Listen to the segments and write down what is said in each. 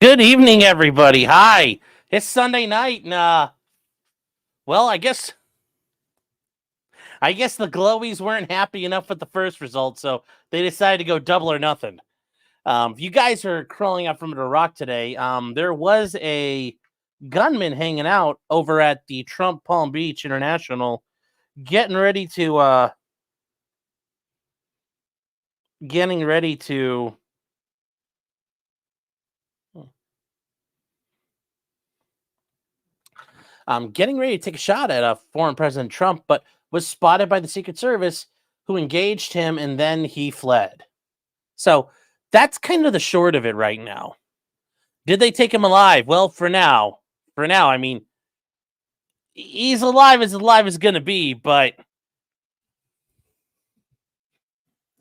Good evening, everybody. Hi. It's Sunday night, and well, I guess the Glowies weren't happy enough with the first result, so they decided to go double or nothing. If you guys are crawling up from the rock today, there was a gunman hanging out over at the Trump Palm Beach International, getting ready to getting ready to getting ready to take a shot at former President Trump, but was spotted by the Secret Service, who engaged him, and then he fled. So that's kind of the short of it right now. Did they take him alive? Well, for now, I mean, he's alive as going to be, but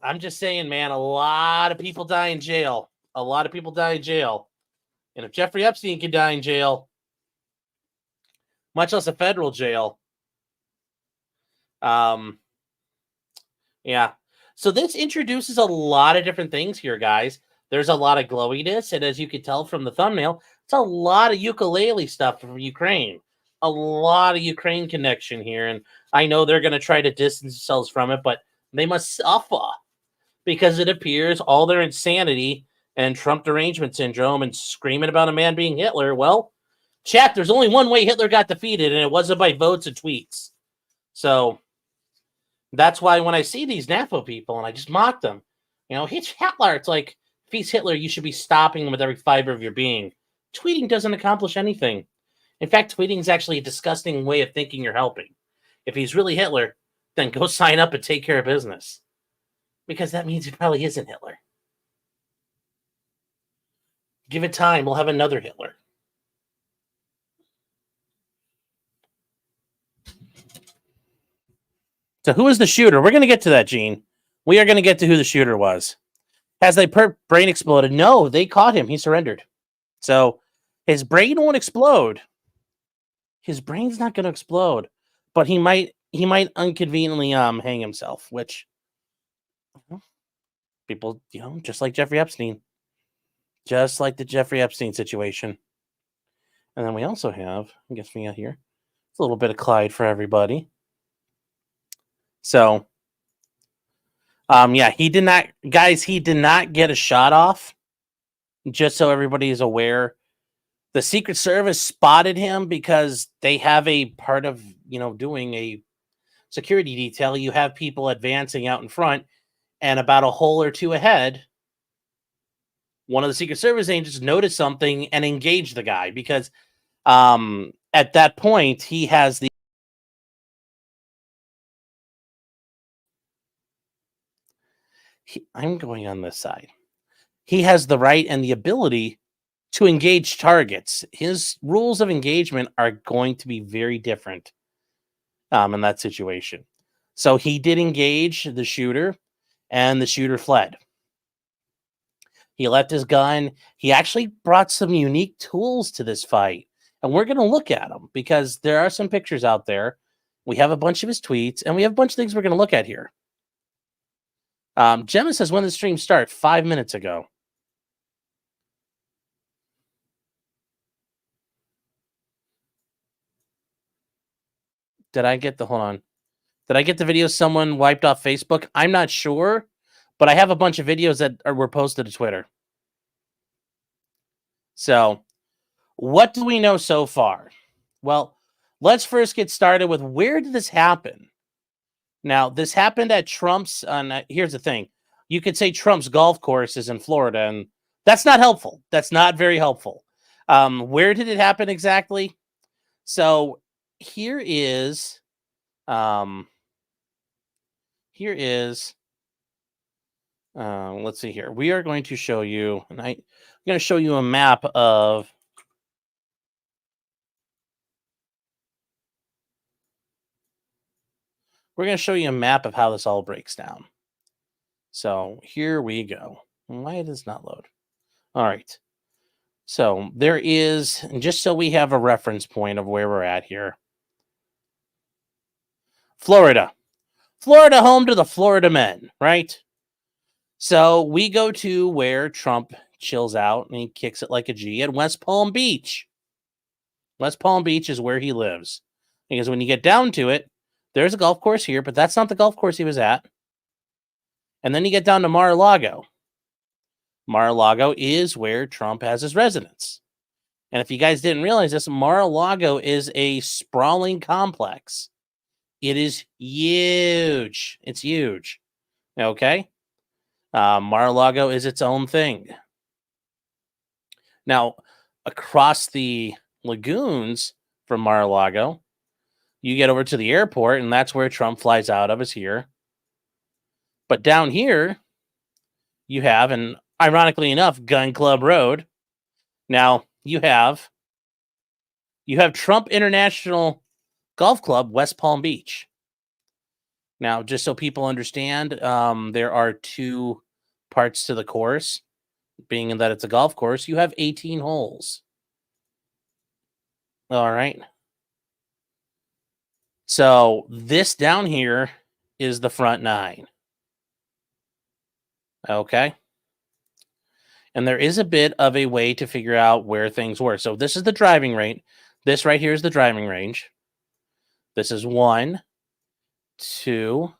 I'm just saying, man, a lot of people die in jail. A lot of people die in jail. And if Jeffrey Epstein could die in jail, much less a federal jail, yeah. So this introduces a lot of different things here, guys. There's a lot of glowiness, and as you can tell from the thumbnail, it's a lot of ukulele stuff from Ukraine. A lot of Ukraine connection here, and I know they're going to try to distance themselves from it, but they must suffer because it appears all their insanity and Trump derangement syndrome and screaming about a man being Hitler. Well, chat, there's only one way Hitler got defeated, and it wasn't by votes and tweets. So that's why when I see these NAFO people and I just mock them, he's Hitler. It's like, if he's Hitler, you should be stopping him with every fiber of your being. Tweeting doesn't accomplish anything. In fact, tweeting is actually a disgusting way of thinking you're helping. If he's really Hitler, then go sign up and take care of business. Because that means he probably isn't Hitler. Give it time, we'll have another Hitler. So who is the shooter? We're going to get to that, Gene. We are going to get to who the shooter was. Has their brain exploded? No, they caught him. He surrendered. So his brain won't explode. His brain's not going to explode, but he might inconveniently hang himself, which people, just like Jeffrey Epstein. Just like the Jeffrey Epstein situation. And then we also have, I guess we got here, it's a little bit of Clyde for everybody. So yeah, he did not get a shot off. Just so everybody is aware, the Secret Service spotted him because they have a part of, doing a security detail. You have people advancing out in front, and about a hole or two ahead, one of the Secret Service agents noticed something and engaged the guy because at that point, he has the I'm going on this side. He has the right and the ability to engage targets. His rules of engagement are going to be very different in that situation. So he did engage the shooter, and the shooter fled. He left his gun. He actually brought some unique tools to this fight, and we're going to look at them because there are some pictures out there. We have a bunch of his tweets, and we have a bunch of things we're going to look at here. Gemma says, when did the stream start? 5 minutes ago. Did I get the video someone wiped off Facebook? I'm not sure, but I have a bunch of videos that were posted to Twitter. So, what do we know so far? Well, let's first get started with, where did this happen? Now, this happened at Trump's, here's the thing. You could say Trump's golf course is in Florida, and that's not helpful. That's not very helpful. Where did it happen exactly? So here is, let's see here. We are going to show you, and I'm going to show you a map of, we're going to show you a map of how this all breaks down. So here we go. Why does not load? All right. So there is, and just so we have a reference point of where we're at here. Florida, home to the Florida men, right? So we go to where Trump chills out and he kicks it like a G at West Palm Beach. West Palm Beach is where he lives. Because when you get down to it, there's a golf course here, but that's not the golf course he was at. And then you get down to Mar-a-Lago. Mar-a-Lago is where Trump has his residence. And if you guys didn't realize this, Mar-a-Lago is a sprawling complex. It is huge. It's huge. Okay? Mar-a-Lago is its own thing. Now, across the lagoons from Mar-a-Lago, you get over to the airport, and that's where Trump flies out of, is here. But down here, you have, and ironically enough, Gun Club Road. Now, you have Trump International Golf Club, West Palm Beach. Now, just so people understand, there are two parts to the course. Being that it's a golf course, you have 18 holes. All right. So this down here is the front nine. Okay. And there is a bit of a way to figure out where things were. So this is the driving range. This right here is the driving range. This is 1, 2,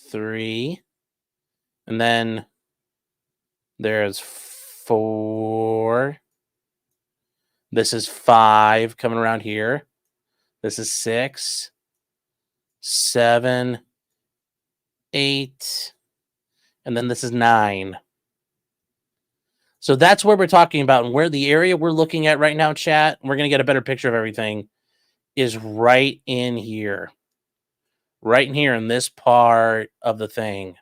3. And then there's 4. This is 5 coming around here. This is 6, 7, 8. And then this is 9. So that's where we're talking about, and where the area we're looking at right now, chat, we're going to get a better picture of everything, is right in here. Right in here in this part of the thing.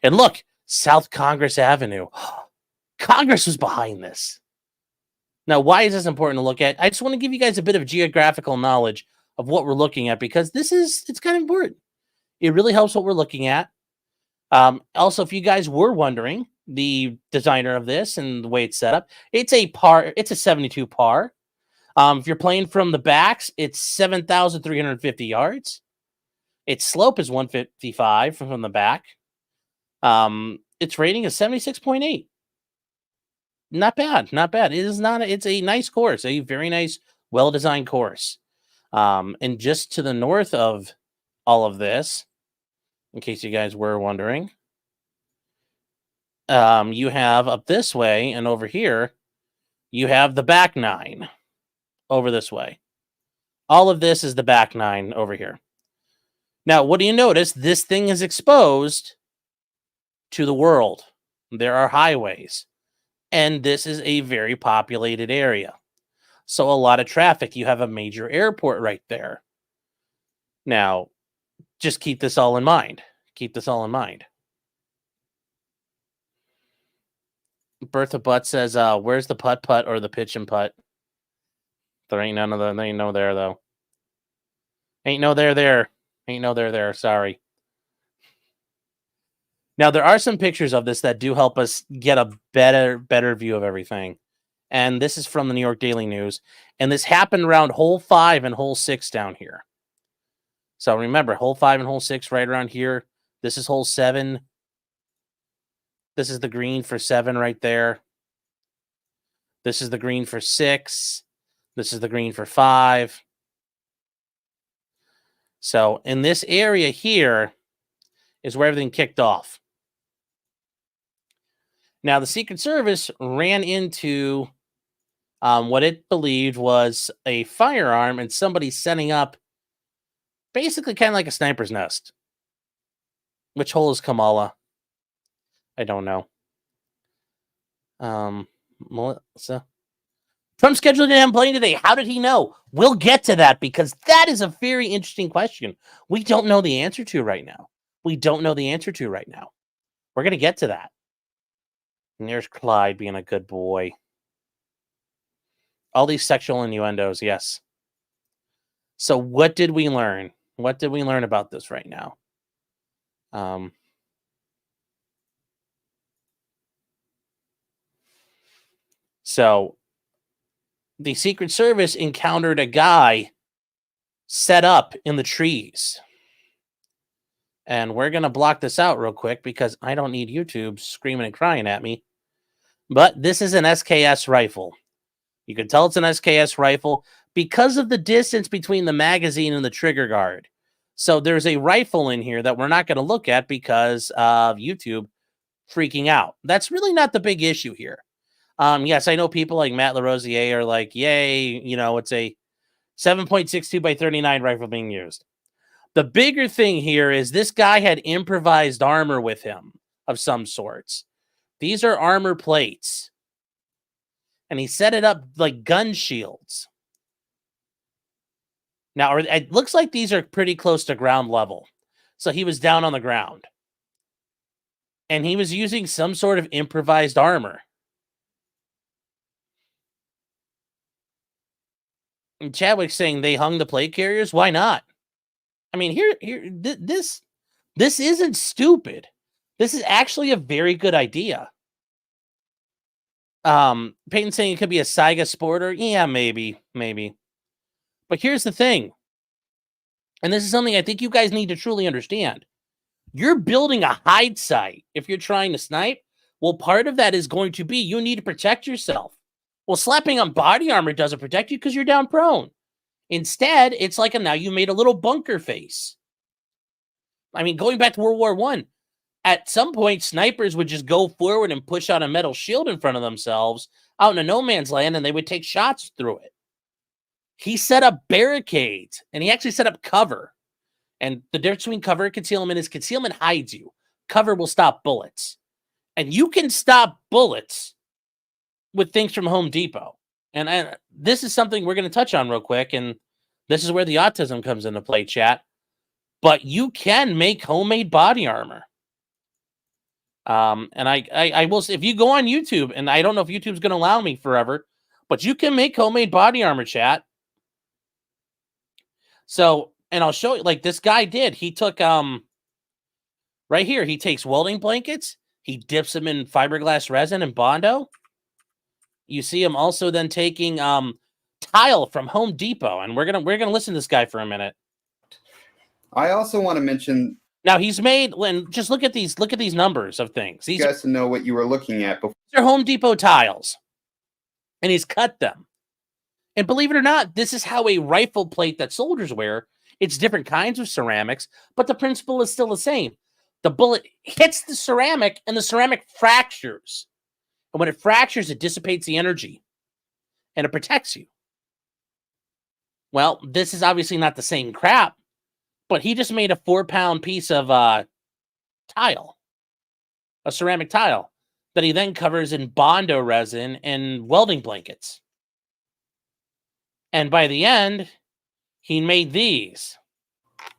And look, South Congress Avenue. Congress was behind this. Now, why is this important to look at? I just want to give you guys a bit of geographical knowledge of what we're looking at, because it's kind of important. It really helps what we're looking at. Also, if you guys were wondering, the designer of this and the way it's set up, it's a 72 par. If you're playing from the backs, it's 7,350 yards. Its slope is 155 from the back. Its rating is 76.8. Not bad, not bad. It's a nice course, a very nice, well-designed course. And just to the north of all of this, in case you guys were wondering, you have up this way and over here, you have the back nine over this way. All of this is the back nine over here. Now, what do you notice? This thing is exposed to the world. There are highways, and this is a very populated area. So a lot of traffic. You have a major airport right there. Now, just keep this all in mind. Keep this all in mind. Bertha Butt says, where's the putt-putt or the pitch and putt? There ain't none of them. There ain't no there, though. Ain't no there. Ain't no there. Sorry. Now, there are some pictures of this that do help us get a better view of everything. And this is from the New York Daily News. And this happened around hole 5 and hole 6 down here. So remember, hole 5 and hole 6 right around here. This is hole 7. This is the green for 7 right there. This is the green for 6. This is the green for 5. So in this area here is where everything kicked off. Now, the Secret Service ran into what it believed was a firearm and somebody setting up basically kind of like a sniper's nest. Which hole is Kamala? I don't know. Melissa. Trump scheduled him playing today. How did he know? We'll get to that, because that is a very interesting question. We don't know the answer to right now. We're going to get to that. And there's Clyde being a good boy. All these sexual innuendos, yes. So what did we learn? What did we learn about this right now? So the Secret Service encountered a guy set up in the trees. And we're going to block this out real quick because I don't need YouTube screaming and crying at me. But this is an SKS rifle. You can tell it's an SKS rifle because of the distance between the magazine and the trigger guard. So there's a rifle in here that we're not going to look at because of YouTube freaking out. That's really not the big issue here. Yes, I know people like Matt LaRosier are like, yay, it's a 7.62 by 39 rifle being used. The bigger thing here is this guy had improvised armor with him of some sorts. These are armor plates. And he set it up like gun shields. Now, it looks like these are pretty close to ground level. So he was down on the ground. And he was using some sort of improvised armor. And Chadwick's saying they hung the plate carriers. Why not? I mean, this isn't stupid. This is actually a very good idea. Peyton saying it could be a Saiga Sporter. Yeah, maybe. But here's the thing. And this is something I think you guys need to truly understand. You're building a hide site if you're trying to snipe. Well, part of that is going to be you need to protect yourself. Well, slapping on body armor doesn't protect you because you're down prone. Instead, it's like now you made a little bunker face. I mean, going back to World War I, at some point, snipers would just go forward and push out a metal shield in front of themselves out in a no man's land, and they would take shots through it. He set up barricades, and he actually set up cover. And the difference between cover and concealment is concealment hides you. Cover will stop bullets. And you can stop bullets with things from Home Depot. And this is something we're going to touch on real quick, and this is where the autism comes into play, chat. But you can make homemade body armor. And I will say, if you go on YouTube, and I don't know if YouTube's going to allow me forever, but you can make homemade body armor, chat. So, and I'll show you, like this guy did. He took, right here, he takes welding blankets, he dips them in fiberglass resin and Bondo. You see him also then taking tile from Home Depot, and we're gonna listen to this guy for a minute. I also want to mention now he's made, when just look at these numbers of things. You guys to know what you were looking at before. They're Home Depot tiles, and he's cut them. And believe it or not, this is how a rifle plate that soldiers wear. It's different kinds of ceramics, but the principle is still the same. The bullet hits the ceramic, and the ceramic fractures. And when it fractures, it dissipates the energy, and it protects you. Well, this is obviously not the same crap, but he just made a 4-pound piece of tile, a ceramic tile, that he then covers in Bondo resin and welding blankets. And by the end, he made these.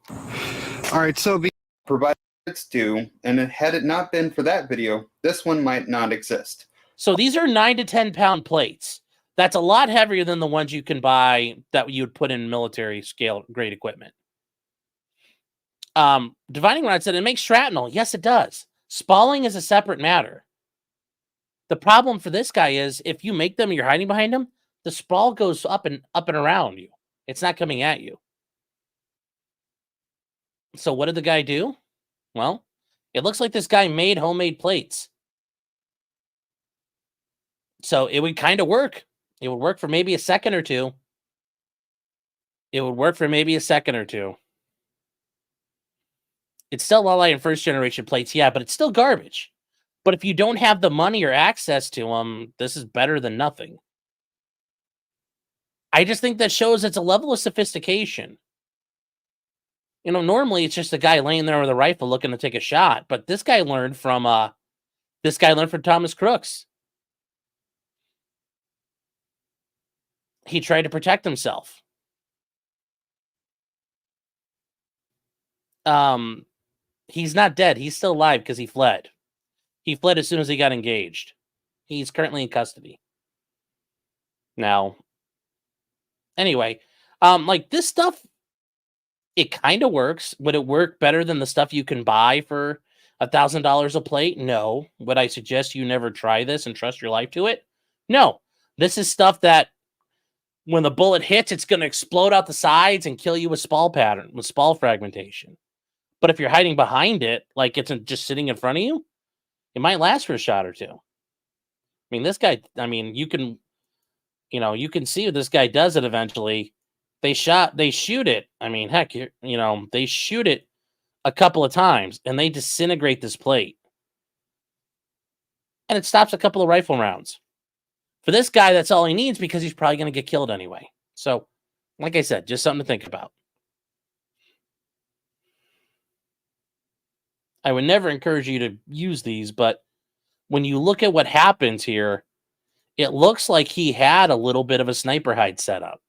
All right, so provided it's due, and had it not been for that video, this one might not exist. So these are 9 to 10 pound plates. That's a lot heavier than the ones you can buy that you would put in military scale grade equipment. Divining Rod said it makes shrapnel. Yes, it does. Spalling is a separate matter. The problem for this guy is if you make them and you're hiding behind them, the spall goes up and around you. It's not coming at you. So what did the guy do? Well, it looks like this guy made homemade plates. So it would kind of work. It would work for maybe a second or two. It's still Lala and first generation plates, yeah, but it's still garbage. But if you don't have the money or access to them, this is better than nothing. I just think that shows it's a level of sophistication. You know, normally it's just a guy laying there with a rifle looking to take a shot, but this guy learned from Thomas Crooks. He tried to protect himself. He's not dead. He's still alive because he fled. He fled as soon as he got engaged. He's currently in custody. Now, anyway, like this stuff, it kind of works. Would it work better than the stuff you can buy for $1,000 a plate? No. Would I suggest you never try this and trust your life to it? No. This is stuff that when the bullet hits, it's going to explode out the sides and kill you with spall fragmentation. But if you're hiding behind it, like it's just sitting in front of you, it might last for a shot or two. mean, this guy, I mean, you can see what this guy does it eventually. They shoot it. I mean, heck, they shoot it a couple of times and they disintegrate this plate. And it stops a couple of rifle rounds. For this guy, that's all he needs because he's probably going to get killed anyway. So, like I said, just something to think about. I would never encourage you to use these, but when you look at what happens here, it looks like he had a little bit of a sniper hide set up.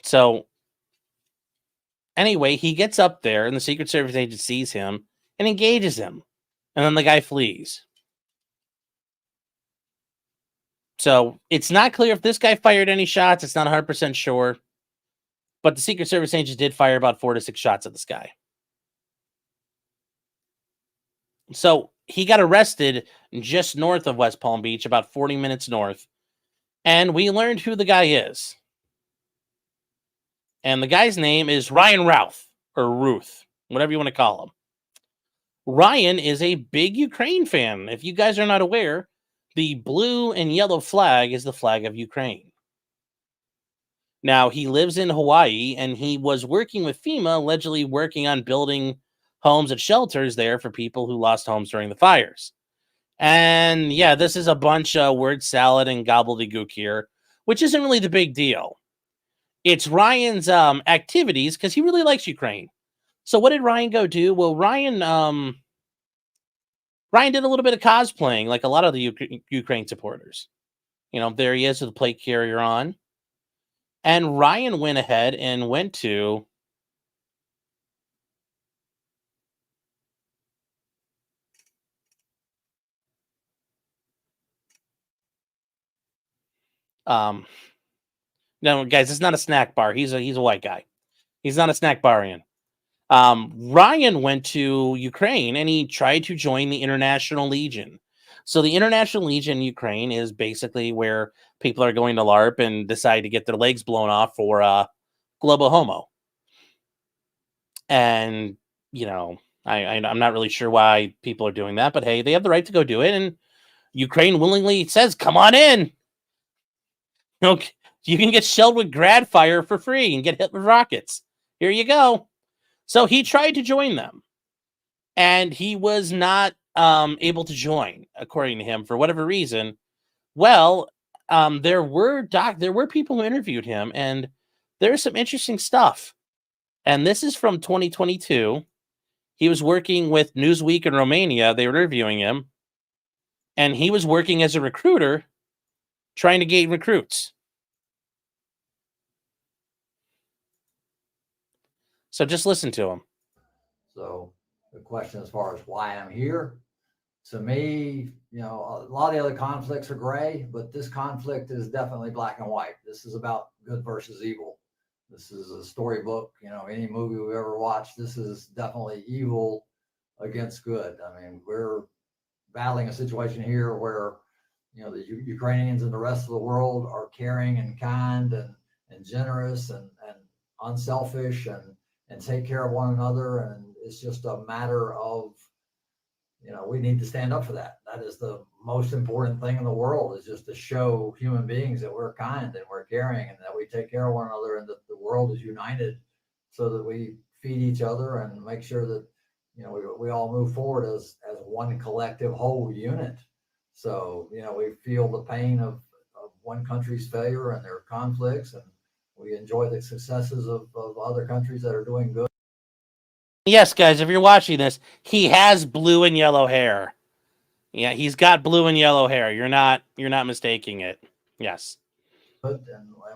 So, anyway, he gets up there and the Secret Service agent sees him and engages him. And then the guy flees. So, it's not clear if this guy fired any shots. It's not 100% sure. But the Secret Service agent did fire about 4 to 6 shots at this guy. So he got arrested just north of West Palm Beach, about 40 minutes north. And we learned who the guy is. And the guy's name is Ryan Routh, or Ruth, whatever you want to call him. Ryan is a big Ukraine fan. If you guys are not aware, the blue and yellow flag is the flag of Ukraine. Now, he lives in Hawaii, and he was working with FEMA, allegedly working on building homes and shelters there for people who lost homes during the fires. And yeah, this is a bunch of word salad and gobbledygook here, which isn't really the big deal. It's Ryan's activities because he really likes Ukraine. So what did Ryan go do? Well, Ryan did a little bit of cosplaying, like a lot of the Ukraine supporters. There he is with the plate carrier on. And Ryan went ahead and went to no, guys, it's not a snack bar. He's a white guy. He's not a snack barian. Ryan went to Ukraine and he tried to join the International Legion. So the International Legion in Ukraine is basically where people are going to LARP and decide to get their legs blown off for global homo. And, I'm not really sure why people are doing that, but hey, they have the right to go do it. And Ukraine willingly says, come on in. You can get shelled with grad fire for free and get hit with rockets. Here you go. So he tried to join them, and he was not able to join, according to him, for whatever reason. Well, there were people who interviewed him, and there's some interesting stuff. And this is from 2022. He was working with Newsweek in Romania. They were interviewing him, and he was working as a recruiter, trying to gain recruits. So just listen to him. So the question as far as why I'm here, to me, a lot of the other conflicts are gray, but this conflict is definitely black and white. This is about good versus evil. This is a storybook, any movie we've ever watched, this is definitely evil against good. I mean, we're battling a situation here where, the Ukrainians and the rest of the world are caring and kind and generous and unselfish and take care of one another. And it's just a matter of, we need to stand up for that. That is the most important thing in the world, is just to show human beings that we're kind and we're caring and that we take care of one another and that the world is united so that we feed each other and make sure that, we all move forward as one collective whole unit. So, we feel the pain of one country's failure and their conflicts, and we enjoy the successes of other countries that are doing good. Yes, guys, if you're watching this, he has blue and yellow hair. Yeah, he's got blue and yellow hair. You're not mistaking it. Yes. And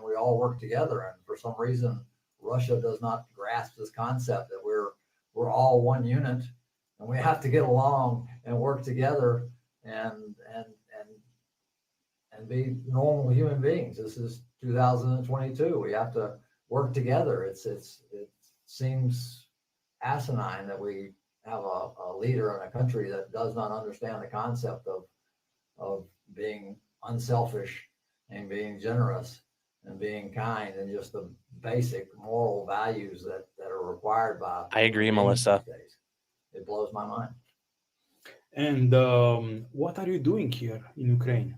we all work together. And for some reason, Russia does not grasp this concept that we're all one unit, and we have to get along and work together and be normal human beings. This is 2022. We have to work together. It seems asinine that we have a leader in a country that does not understand the concept of being unselfish and being generous and being kind and just the basic moral values that are required by. I agree, human beings Melissa. these days. It blows my mind. And what are you doing here in Ukraine?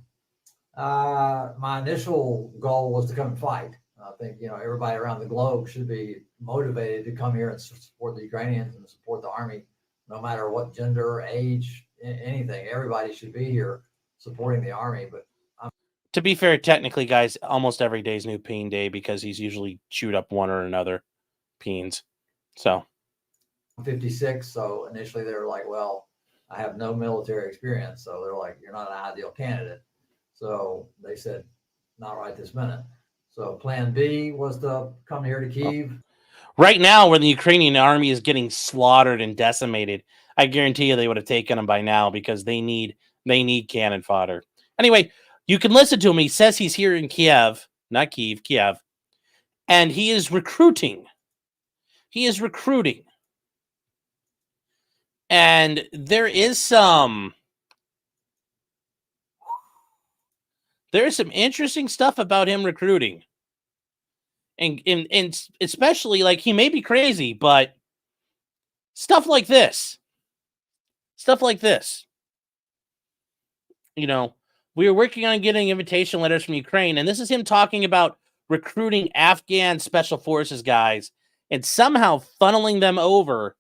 My initial goal was to come and fight. I think, everybody around the globe should be motivated to come here and support the Ukrainians and support the army, no matter what gender, age, anything. Everybody should be here supporting the army. But to be fair, technically, guys, almost every day is New Peen Day because he's usually chewed up one or another peens. So I'm 56. So initially they were like, well, I have no military experience. So they're like, you're not an ideal candidate. So they said, not right this minute. So plan B was to come here to Kyiv. Right now, when the Ukrainian army is getting slaughtered and decimated, I guarantee you they would have taken him by now because they need cannon fodder. Anyway, you can listen to him. He says he's here in Kiev, not Kyiv, Kiev, and he is recruiting. He is recruiting. And there is some interesting stuff about him recruiting. And especially, like, he may be crazy, but stuff like this. We are working on getting invitation letters from Ukraine, and this is him talking about recruiting Afghan special forces guys and somehow funneling them over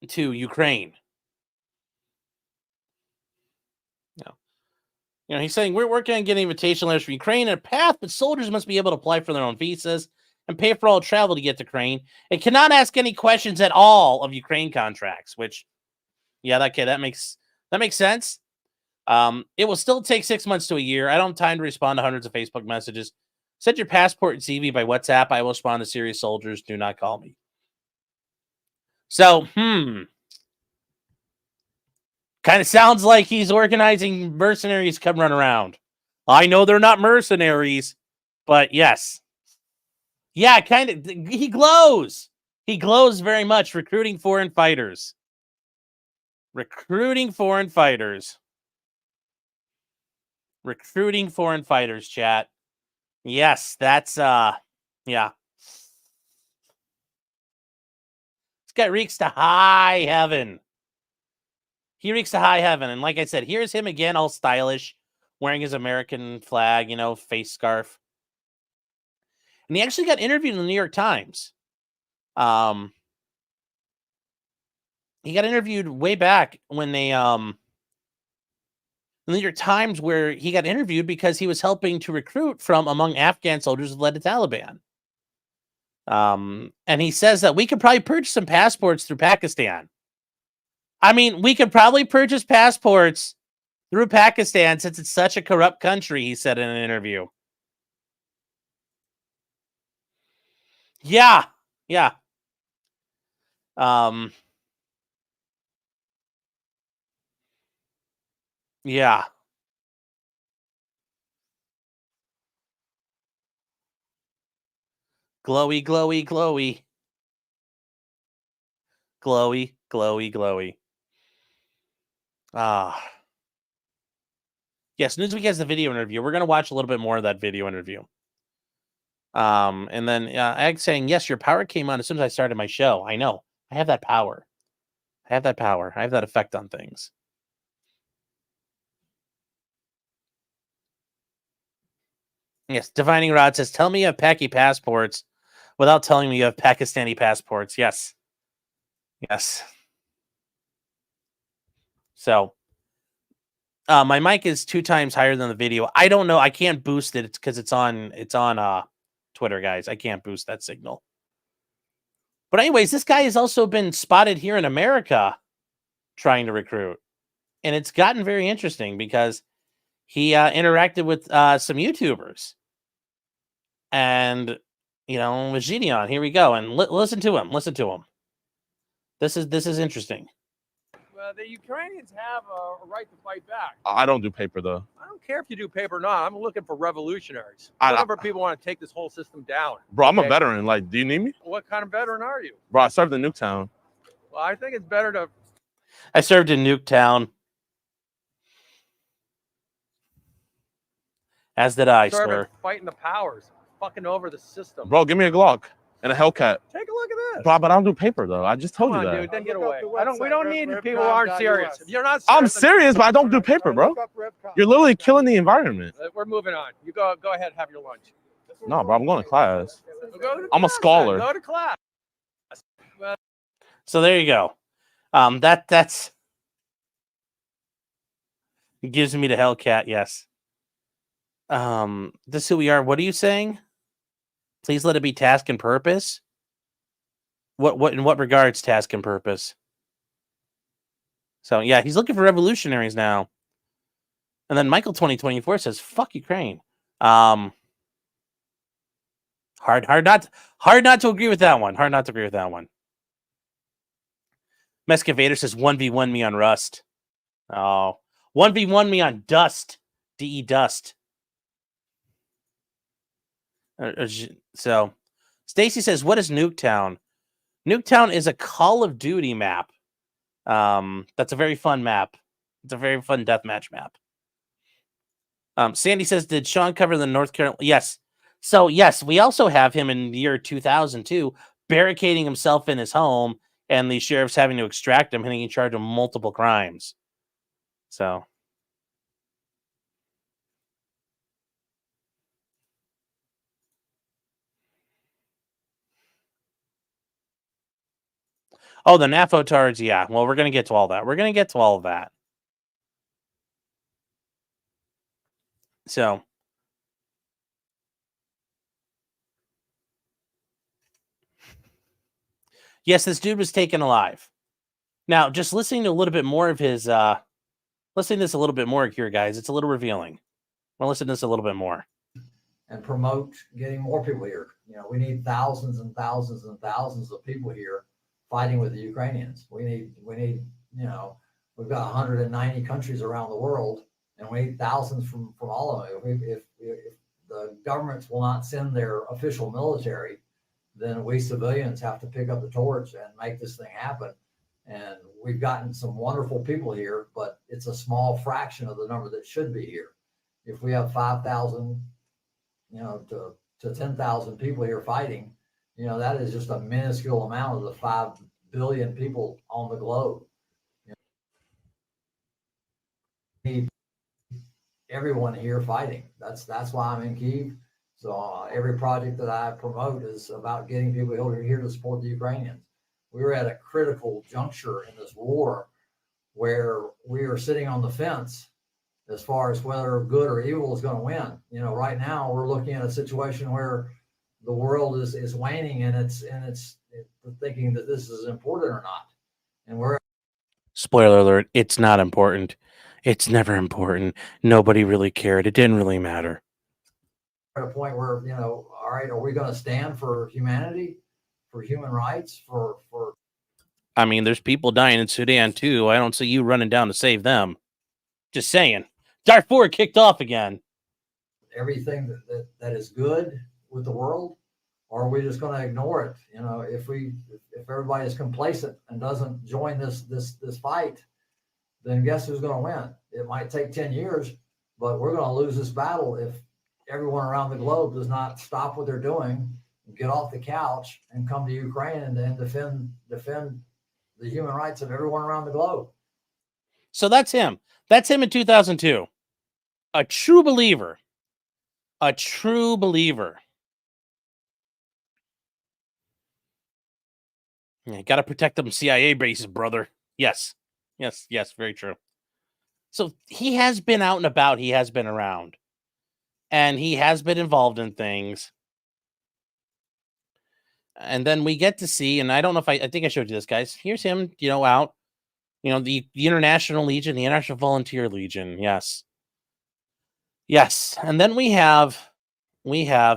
to Ukraine. He's saying we're working on getting invitation letters from Ukraine and a path, but soldiers must be able to apply for their own visas and pay for all travel to get to Ukraine and cannot ask any questions at all of Ukraine contracts, which, yeah, that makes sense. It will still take 6 months to a year. I don't have time to respond to hundreds of Facebook messages. Send your passport and CV by WhatsApp. I will respond to serious soldiers. Do not call me. So, kind of sounds like he's organizing mercenaries come run around. I know they're not mercenaries, but yes. Yeah, kind of. He glows. He glows very much recruiting foreign fighters. Recruiting foreign fighters, chat. Yes, that's, yeah. This guy reeks to high heaven. He reeks to high heaven. And like I said, here's him again, all stylish, wearing his American flag, face scarf. And he actually got interviewed in the New York Times. He got interviewed way back when they, the New York Times, where he got interviewed because he was helping to recruit from among Afghan soldiers who led the Taliban. And he says that we could probably purchase some passports through Pakistan. I mean, we could probably purchase passports through Pakistan since it's such a corrupt country, he said in an interview. Yeah. Yeah. Yeah. Glowy, glowy, glowy. Glowy, glowy, glowy. Yes, Newsweek has the video interview. We're going to watch a little bit more of that video interview. And then Egg saying, yes, your power came on as soon as I started my show. I know. I have that power. I have that effect on things. Yes, Divining Rod says, tell me you have Paki passports without telling me you have Pakistani passports. Yes. Yes. So, my mic is 2 times higher than the video. I don't know. I can't boost it. It's because it's on Twitter, guys. I can't boost that signal. But anyways, this guy has also been spotted here in America trying to recruit. And it's gotten very interesting because he interacted with some YouTubers. And, with Gideon, here we go. And listen to him. Listen to him. This is interesting. Well, the Ukrainians have a right to fight back. I don't do paper, though. I don't care if you do paper or not. I'm looking for revolutionaries. Whatever people want to take this whole system down. Bro, I'm a veteran. Like, do you need me? What kind of veteran are you? Bro, I served in Nuketown. Well, I think it's better to... I served in Nuketown. As did I, Serving, sir. fighting the powers, fucking over the system. Bro, give me a Glock and a Hellcat. Take a look at this. Bro, but I don't do paper though. I just told Come you on, that. dude, then get away. We don't need people who aren't serious. If you're not serious, I'm then- serious, but I don't do paper, bro. You're literally killing the environment. We're moving on. You go ahead, have your lunch. No, bro, I'm going to class. Go to I'm a class, scholar. then. Go to class. So there you go. That's it gives me the Hellcat. Yes. This is who we are. What are you saying? Please let it be task and purpose. What in what regards task and purpose? So yeah, he's looking for revolutionaries now. And then Michael 2024 says, "Fuck Ukraine." Hard not to agree with that one. Hard not to agree with that one. Mescavator says 1v1 me on Rust. Oh, 1v1 me on Dust. DE Dust. So Stacy says, what is Nuketown? Nuketown is a Call of Duty map. That's a very fun map. It's a very fun deathmatch map. Sandy says, did Sean cover the North Carolina? Yes. So yes, we also have him in the year 2002 barricading himself in his home and the sheriff's having to extract him and he charged him multiple crimes. So oh, the NAFO-tards, yeah. Well, we're going to get to all that. We're going to get to all of that. So, yes, this dude was taken alive. Now, just listening to a little bit more of his, listening to this a little bit more here, guys, it's a little revealing. We'll listen to this a little bit more. And promote getting more people here. You know, we need thousands and thousands and thousands of people here fighting with the Ukrainians. We need, you know, we've got 190 countries around the world, and we need thousands from all of them. If the governments will not send their official military, then we civilians have to pick up the torch and make this thing happen. And we've gotten some wonderful people here, but it's a small fraction of the number that should be here. If we have 5,000, you know, to 10,000 people here fighting, you know, that is just a minuscule amount of the 5 billion people on the globe. You know, need everyone here fighting. That's why I'm in Kyiv. So every project that I promote is about getting people here to support the Ukrainians. We were at a critical juncture in this war where we are sitting on the fence as far as whether good or evil is going to win. You know, right now we're looking at a situation where the world is waning and it's thinking that this is important or not. And we're Spoiler alert, it's not important. It's never important. Nobody really cared. It didn't really matter. at a point where, you know, all right, are we going to stand for humanity, for human rights, for I mean, there's people dying in Sudan too. I don't see you running down to save them. Just saying. Darfur kicked off again. everything that is good with the world? Or are we just going to ignore it? You know, if everybody is complacent and doesn't join this fight, then guess who's going to win? It might take 10 years, but we're going to lose this battle if everyone around the globe does not stop what they're doing, get off the couch, and come to Ukraine and then defend the human rights of everyone around the globe. So that's him. That's him in 2002. A true believer. A true believer. Yeah, got to protect them CIA bases, brother. Yes. Yes, very true. So he has been out and about. He has been around. And he has been involved in things. And then we get to see, and I don't know if I think I showed you this, guys. Here's him, you know, out. You know, the International Legion, the International Volunteer Legion. Yes. Yes. And then we have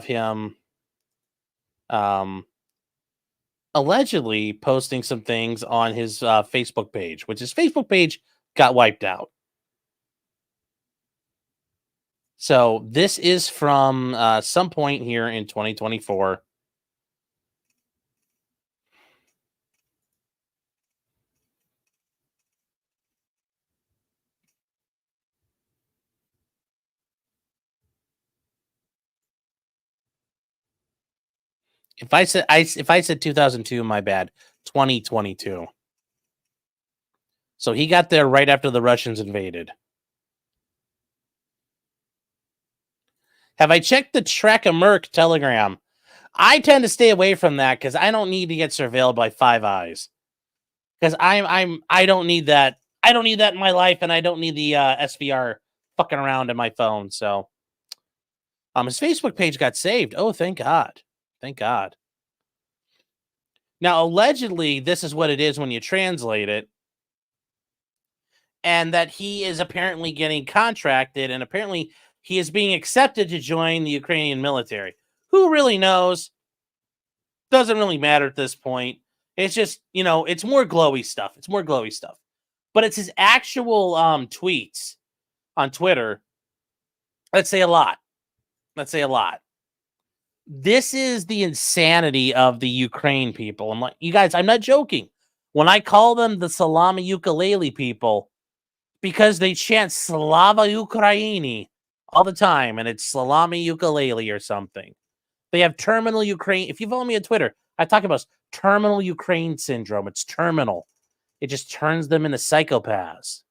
him allegedly posting some things on his Facebook page, which his Facebook page got wiped out. So this is from some point here in 2024. If I said 2002, my bad. 2022. So he got there right after the Russians invaded. Have I checked the Trek a Merc Telegram? I tend to stay away from that because I don't need to get surveilled by Five Eyes. Because I don't need that. I don't need that in my life, and I don't need the SVR fucking around in my phone. So, his Facebook page got saved. Oh, thank God. Thank God. Now, allegedly, this is what it is when you translate it. And that he is apparently getting contracted, and apparently he is being accepted to join the Ukrainian military. Who really knows? Doesn't really matter at this point. It's just, it's more glowy stuff. It's more glowy stuff. But it's his actual tweets on Twitter. Let's say a lot. Let's say a lot. This is the insanity of the Ukraine people. I'm like, you guys, I'm not joking. When I call them the Salami Ukulele people, because they chant Slava Ukraini all the time, and it's Salami Ukulele or something. They have terminal Ukraine. If you follow me on Twitter, I talk about terminal Ukraine syndrome. It's terminal. It just turns them into psychopaths.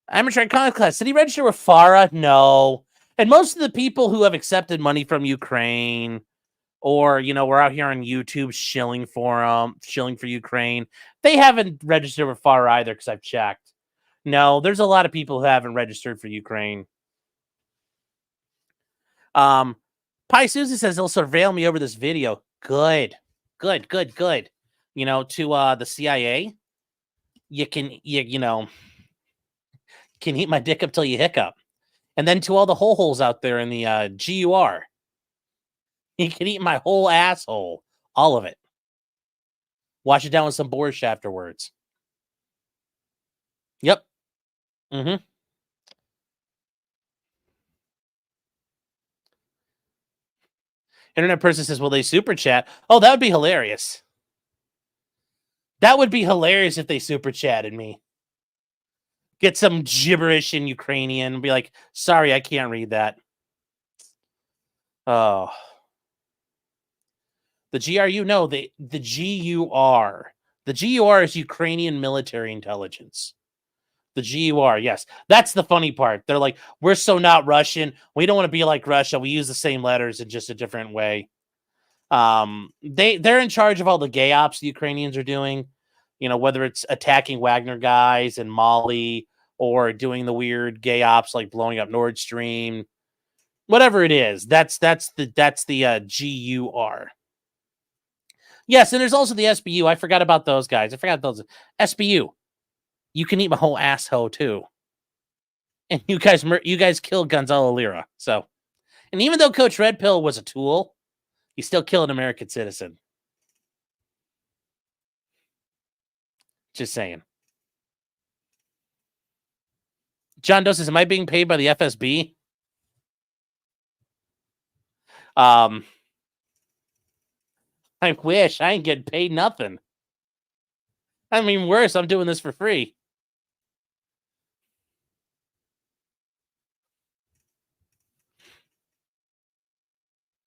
Amateur Iconoclast. Did he register with FARA? No. And most of the people who have accepted money from Ukraine, or, we're out here on YouTube shilling for Ukraine, they haven't registered with FARA either, because I've checked. No, there's a lot of people who haven't registered for Ukraine. Pi Susie says they'll surveil me over this video. Good. To the CIA. You can eat my dick up till you hiccup. And then to all the holes out there in the GUR. You can eat my whole asshole. All of it. Wash it down with some borscht afterwards. Yep. Mm-hmm. Internet person says, will they super chat? Oh, that would be hilarious. That would be hilarious if they super chatted me. Get some gibberish in Ukrainian and be like, sorry, I can't read that. Oh. The GRU? No, the GUR. The GUR is Ukrainian military intelligence. The GUR, yes. That's the funny part. They're like, we're so not Russian. We don't want to be like Russia. We use the same letters in just a different way. They're in charge of all the gay ops the Ukrainians are doing. Whether it's attacking Wagner guys in Mali or doing the weird gay ops like blowing up Nord Stream. Whatever it is, that's the GUR. Yes, and there's also the SBU. I forgot about those guys. I forgot those. SBU. You can eat my whole asshole too. And you guys killed Gonzalo Lira. So, and even though Coach Red Pill was a tool, he still killed an American citizen. Just saying. John Doe says, am I being paid by the FSB? I wish. I ain't getting paid nothing. I mean, worse, I'm doing this for free.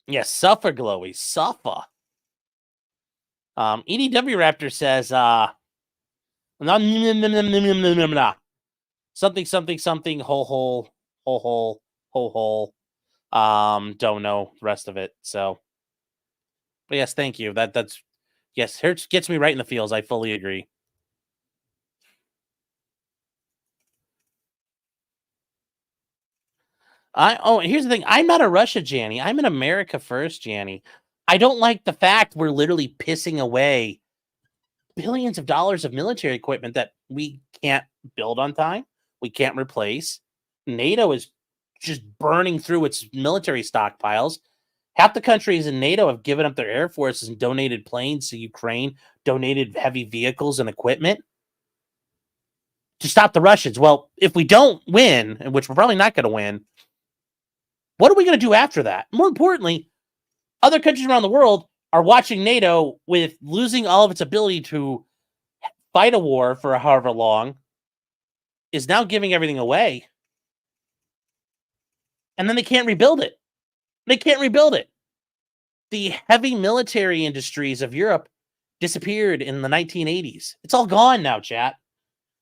Yes, suffer, Glowy. Suffer. EDW Raptor says, something, hole. Don't know the rest of it. So, but yes, thank you. That's yes, Hertz gets me right in the feels. I fully agree. Here's the thing. I'm not a Russia, Janny. I'm an America first, Janny. I don't like the fact we're literally pissing away billions of dollars of military equipment that we can't build on time. We can't replace. NATO is just burning through its military stockpiles. Half the countries in NATO have given up their air forces and donated planes to Ukraine, donated heavy vehicles and equipment to stop the Russians. Well, if we don't win, which we're probably not going to win, what are we going to do after that? More importantly, other countries around the world are watching NATO with losing all of its ability to fight a war for however long, is now giving everything away. And then they can't rebuild it. They can't rebuild it. the heavy military industries of Europe disappeared in the 1980s. It's all gone now, chat.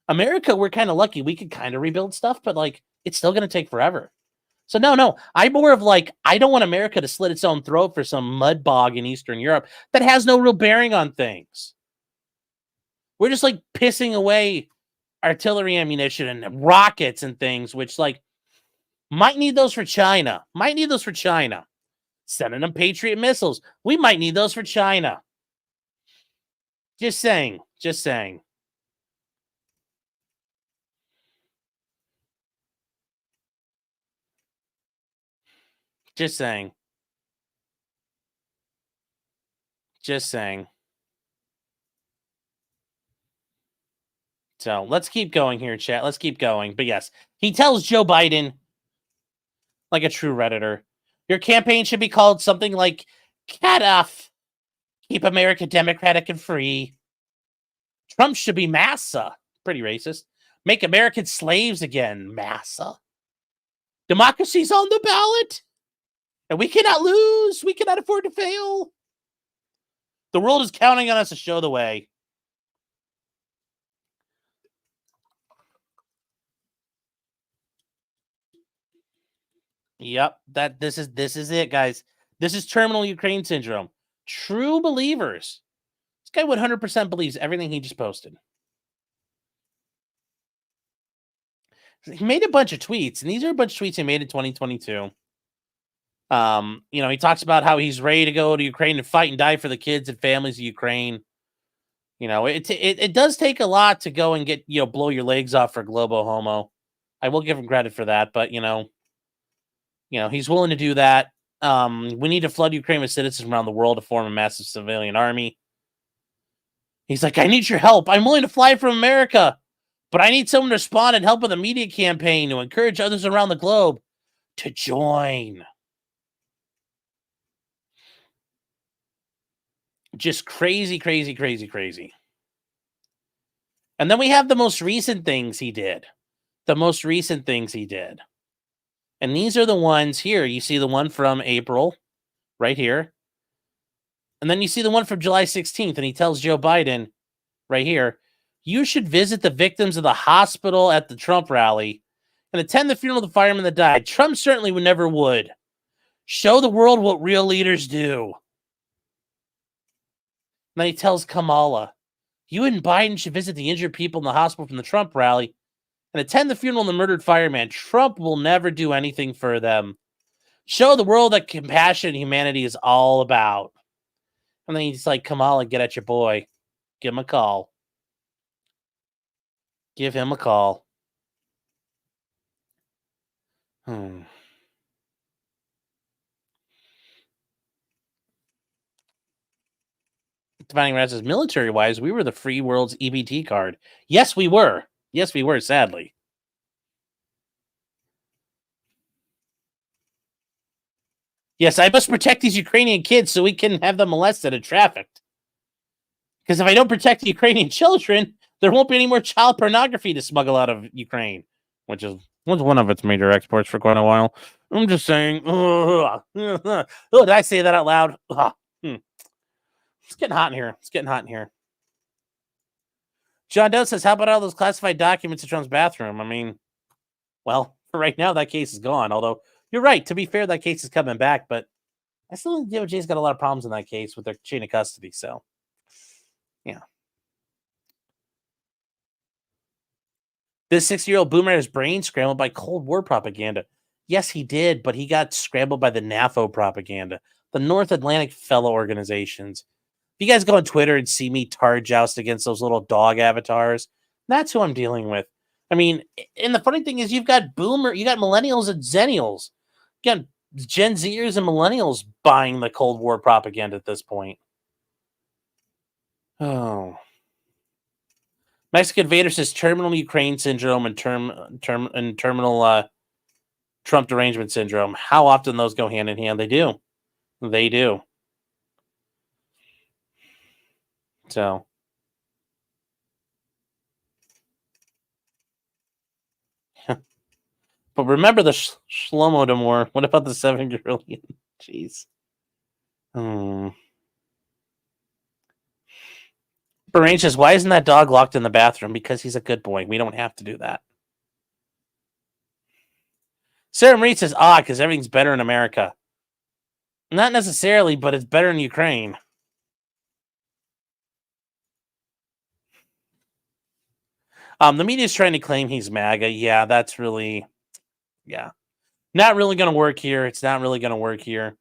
America, we're kind of lucky. We could kind of rebuild stuff, but like it's still going to take forever. So no, I'm more of like, I don't want America to slit its own throat for some mud bog in Eastern Europe that has no real bearing on things. We're just like pissing away artillery ammunition and rockets and things, which like might need those for China. Sending them Patriot missiles. We might need those for China. Just saying. Just saying. Just saying. Just saying. So let's keep going here, chat. Let's keep going. But yes, he tells Joe Biden, like a true Redditor, your campaign should be called something like Cat Off. Keep America democratic and free. Trump should be Massa. Pretty racist. Make Americans slaves again. Massa. Democracy's on the ballot. And we cannot lose. We cannot afford to fail. The world is counting on us to show the way. Yep, this is it, guys. This is terminal Ukraine syndrome. True believers. This guy 100% believes everything he just posted. He made a bunch of tweets, and these are a bunch of tweets he made in 2022. He talks about how he's ready to go to Ukraine and fight and die for the kids and families of Ukraine. It does take a lot to go and get, blow your legs off for Globo Homo. I will give him credit for that, but he's willing to do that. We need to flood Ukraine with citizens around the world to form a massive civilian army. He's like, I need your help. I'm willing to fly from America, but I need someone to respond and help with a media campaign to encourage others around the globe to join. Just crazy, crazy, crazy, crazy. And then we have the most recent things he did. And these are the ones here. You see the one from April, right here. And then you see the one from July 16th, and he tells Joe Biden, right here, you should visit the victims of the hospital at the Trump rally and attend the funeral of the firemen that died. Trump certainly never would. Show the world what real leaders do. And then he tells Kamala, you and Biden should visit the injured people in the hospital from the Trump rally and attend the funeral of the murdered fireman. Trump will never do anything for them. Show the world that compassion and humanity is all about. And then he's like, Kamala, get at your boy. Give him a call. Give him a call. Defining Red says, military-wise, we were the free world's EBT card. Yes, we were. Yes, we were, sadly. Yes, I must protect these Ukrainian kids so we can have them molested and trafficked. Because if I don't protect the Ukrainian children, there won't be any more child pornography to smuggle out of Ukraine, which was one of its major exports for quite a while. I'm just saying. Oh, did I say that out loud? It's getting hot in here. John Doe says, how about all those classified documents in Trump's bathroom? I mean, well, for right now, that case is gone. Although, you're right. To be fair, that case is coming back. But I still think DOJ's got a lot of problems in that case with their chain of custody. So, yeah. This 60-year-old boomer had his brain scrambled by Cold War propaganda. Yes, he did, but he got scrambled by the NAFO propaganda, the North Atlantic Fellow Organizations. If you guys go on Twitter and see me tar joust against those little dog avatars, that's who I'm dealing with. I mean, and the funny thing is you got millennials and zennials. You got Gen Zers and millennials buying the Cold War propaganda at this point. Oh. Mexican Vader says terminal Ukraine syndrome and terminal Trump derangement syndrome. How often those go hand in hand? They do. They do. So. But remember the Shlomo Damore. What about the 7 trillion? Jeez. Barrange says, why isn't that dog locked in the bathroom? Because he's a good boy. We don't have to do that. Sarah Marie says, because everything's better in America. Not necessarily, but it's better in Ukraine. The media is trying to claim he's MAGA. Yeah, that's really, not really going to work here. It's not really going to work here.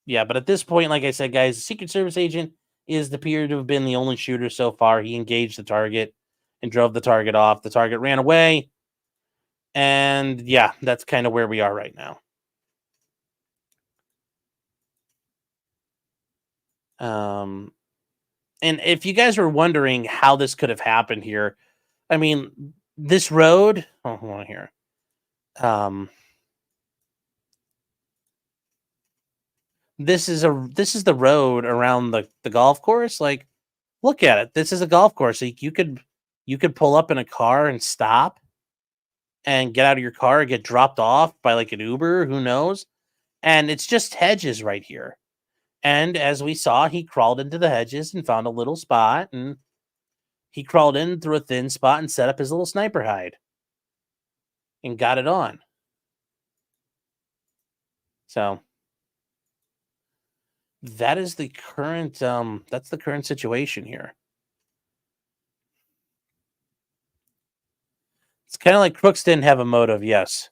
Yeah, but at this point, like I said, guys, the Secret Service agent is the appeared to have been the only shooter so far. He engaged the target and drove the target off. The target ran away. And yeah, that's kind of where we are right now. And if you guys were wondering how this could have happened here, I mean, this road, hold on here. This is the road around the golf course. Like, look at it. This is a golf course. Like, you could pull up in a car and stop and get out of your car and get dropped off by like an Uber, who knows? And it's just hedges right here. And as we saw, he crawled into the hedges and found a little spot, and he crawled in through a thin spot and set up his little sniper hide and got it on. So that is the current that's the current situation here. It's kind of like Crooks didn't have a motive. Yes.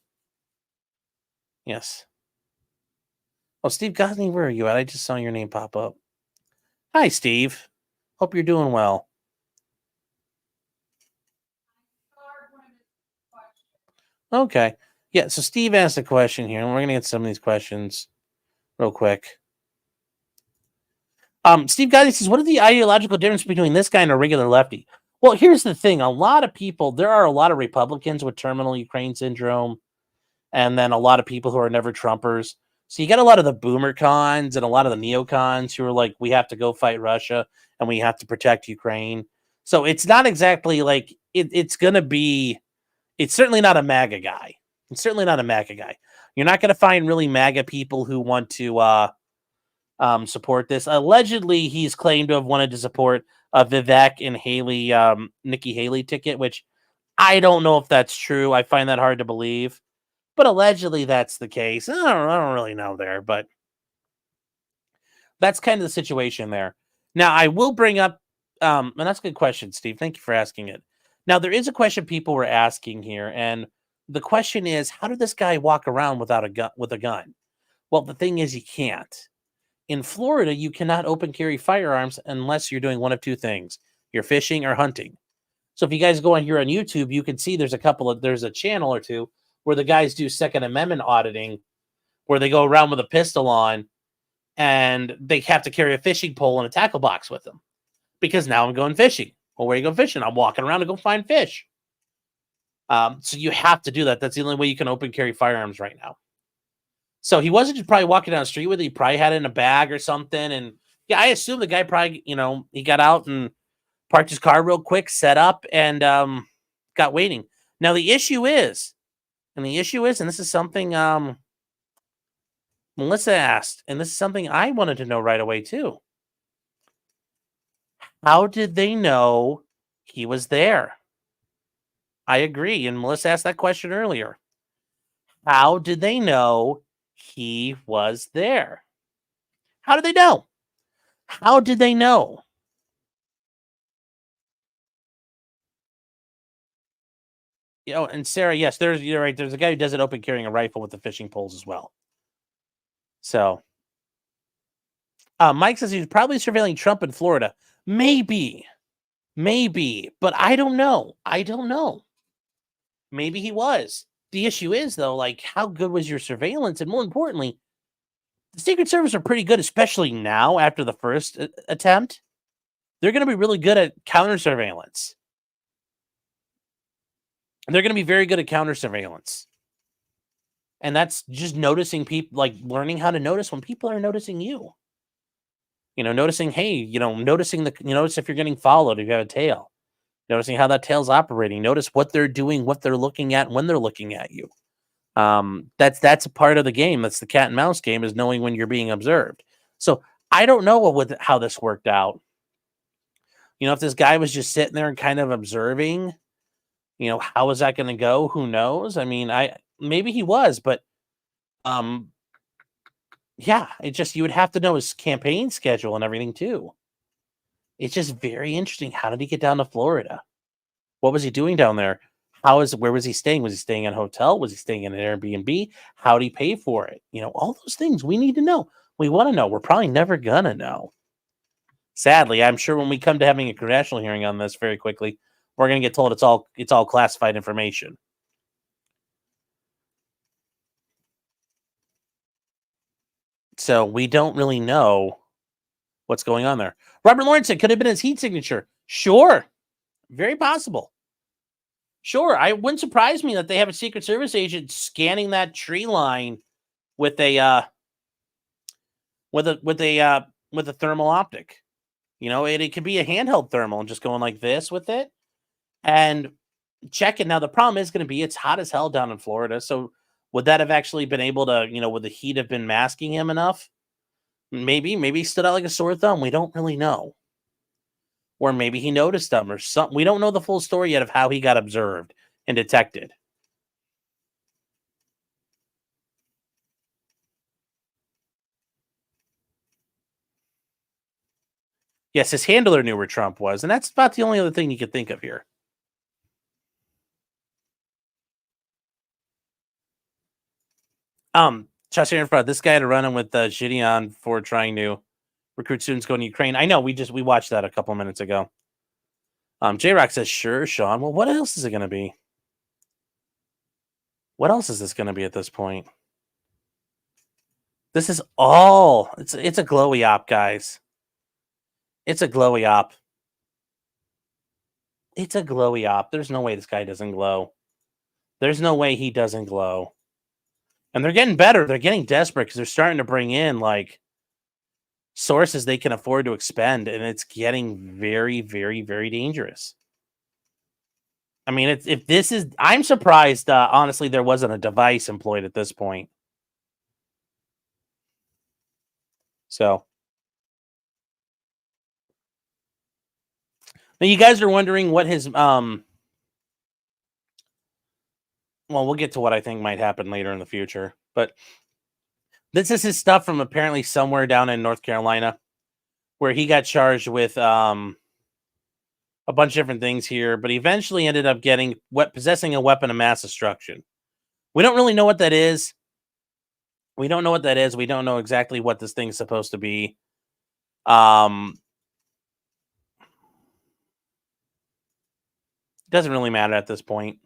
Oh, Steve Gosney, where are you at? I just saw your name pop up. Hi, Steve. Hope you're doing well. Okay. Yeah, so Steve asked a question here, and we're going to get some of these questions real quick. Steve Gosney says, what is the ideological difference between this guy and a regular lefty? Well, here's the thing. A lot of people, there are a lot of Republicans with terminal Ukraine syndrome, and then a lot of people who are never Trumpers. So you got a lot of the boomer cons and a lot of the neocons who are like, we have to go fight Russia and we have to protect Ukraine. So it's not exactly like it's going to be, it's certainly not a MAGA guy. It's certainly not a MAGA guy. You're not going to find really MAGA people who want to support this. Allegedly, he's claimed to have wanted to support Vivek and Haley, Nikki Haley ticket, which I don't know if that's true. I find that hard to believe. But allegedly that's the case. I don't really know there, but that's kind of the situation there. Now, I will bring up, and that's a good question, Steve. Thank you for asking it. Now, there is a question people were asking here, and the question is, how did this guy walk around without a gun? Well, the thing is, you can't. In Florida, you cannot open carry firearms unless you're doing one of two things. You're fishing or hunting. So if you guys go on here on YouTube, you can see there's a channel or two where the guys do Second Amendment auditing, where they go around with a pistol on, and they have to carry a fishing pole and a tackle box with them. Because now I'm going fishing. Well, where are you going fishing? I'm walking around to go find fish. So you have to do that. That's the only way you can open carry firearms right now. So he wasn't just probably walking down the street with it. He probably had it in a bag or something. And yeah, I assume the guy probably, he got out and parked his car real quick, set up, and got waiting. Now, the issue is, and this is something Melissa asked, and this is something I wanted to know right away too. How did they know he was there? I agree, and Melissa asked that question earlier. How did they know he was there? How did they know? How did they know? And Sarah, yes, you're right. There's a guy who does it open carrying a rifle with the fishing poles as well. So, Mike says he's probably surveilling Trump in Florida. Maybe, but I don't know. Maybe he was. The issue is, though, like, how good was your surveillance? And more importantly, the Secret Service are pretty good, especially now after the first attempt. They're going to be really good at counter surveillance. They're going to be very good at counter surveillance. And that's just noticing people, like learning how to notice when people are noticing you. Noticing, hey, notice if you're getting followed, if you have a tail. Noticing how that tail's operating. Notice what they're doing, what they're looking at, when they're looking at you. That's a part of the game. That's the cat and mouse game, is knowing when you're being observed. So I don't know how this worked out. If this guy was just sitting there and kind of observing, how is that going to go? Who knows? I mean, maybe he was, but yeah, you would have to know his campaign schedule and everything too. It's just very interesting. How did he get down to Florida? What was he doing down there? Where was he staying? Was he staying in a hotel? Was he staying in an Airbnb? How did he pay for it? All those things we need to know. We want to know. We're probably never gonna know. Sadly, I'm sure when we come to having a congressional hearing on this very quickly, we're gonna get told it's all classified information. So we don't really know what's going on there. Robert Lawrence said, could have been his heat signature. Sure. Very possible. Sure. I wouldn't surprise me that they have a Secret Service agent scanning that tree line with a thermal optic. It could be a handheld thermal and just going like this with it and check it. Now the problem is going to be it's hot as hell down in Florida. So would that have actually been able to, would the heat have been masking him enough? Maybe he stood out like a sore thumb. We don't really know. Or maybe he noticed them or something. We don't know the full story yet of how he got observed and detected. Yes, his handler knew where Trump was, and that's about the only other thing you could think of here. Josh here in front. This guy had a run-in with Gideon for trying to recruit students going to Ukraine. I know, we watched that a couple minutes ago. J-Rock says, sure, Sean. Well, what else is it going to be? What else is this going to be at this point? This is all... It's a glowy op, guys. It's a glowy op. It's a glowy op. There's no way this guy doesn't glow. There's no way he doesn't glow. And they're getting better. They're getting desperate because they're starting to bring in, like, sources they can afford to expend, and it's getting very, very, very dangerous. I mean, if this is... I'm surprised, honestly, there wasn't a device employed at this point. So... Now, you guys are wondering what his... Well, we'll get to what I think might happen later in the future. But this is his stuff from apparently somewhere down in North Carolina, where he got charged with a bunch of different things here, but he eventually ended up possessing a weapon of mass destruction. We don't really know what that is. We don't know what that is. We don't know exactly what this thing's supposed to be. Doesn't really matter at this point.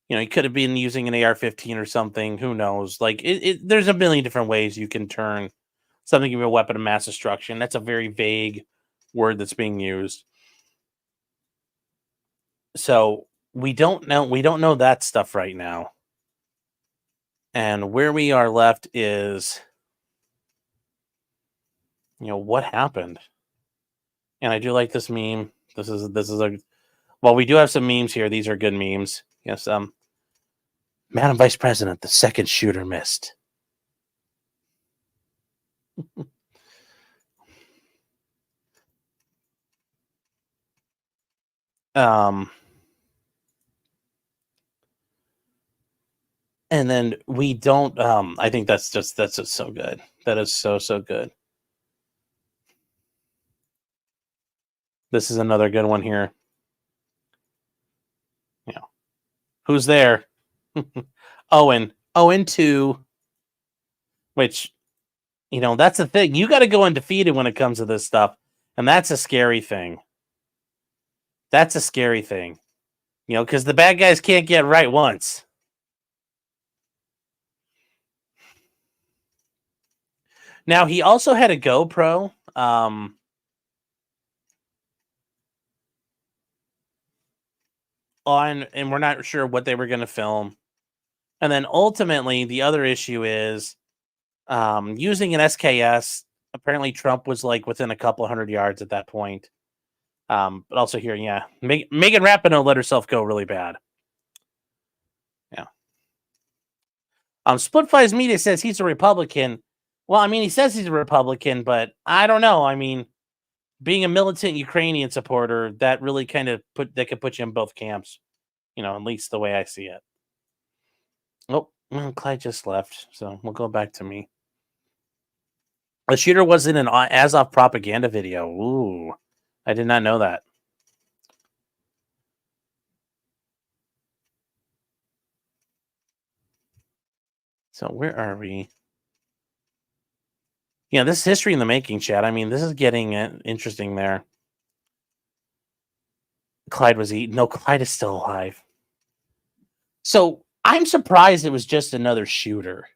He could have been using an AR-15 or something. Who knows? Like, there's a million different ways you can turn something into a weapon of mass destruction. That's a very vague word that's being used. So we don't know. We don't know that stuff right now. And where we are left is, what happened? And I do like this meme. This is a... Well, we do have some memes here. These are good memes. Yes, Madam Vice President, the second shooter missed. And then we don't... I think that's just so good. That is so good. This is another good one here. Who's there? Owen 2, which, that's the thing. You got to go undefeated when it comes to this stuff, and that's a scary thing. That's a scary thing, because the bad guys can't get right once. Now, he also had a GoPro. And we're not sure what they were going to film. And then ultimately, the other issue is using an SKS. Apparently, Trump was like within a couple hundred yards at that point. But also here, yeah, Megan Rapinoe let herself go really bad. Yeah. Splitfies Media says he's a Republican. Well, I mean, he says he's a Republican, but I don't know. I mean, being a militant Ukrainian supporter, that really kind of could put you in both camps. At least the way I see it. Oh, Clyde just left, so we'll go back to me. The shooter was in an Azov propaganda video. Ooh, I did not know that. So where are we? Yeah, this is history in the making, chat. I mean, this is getting interesting there. Clyde was eaten. No, Clyde is still alive. So I'm surprised it was just another shooter.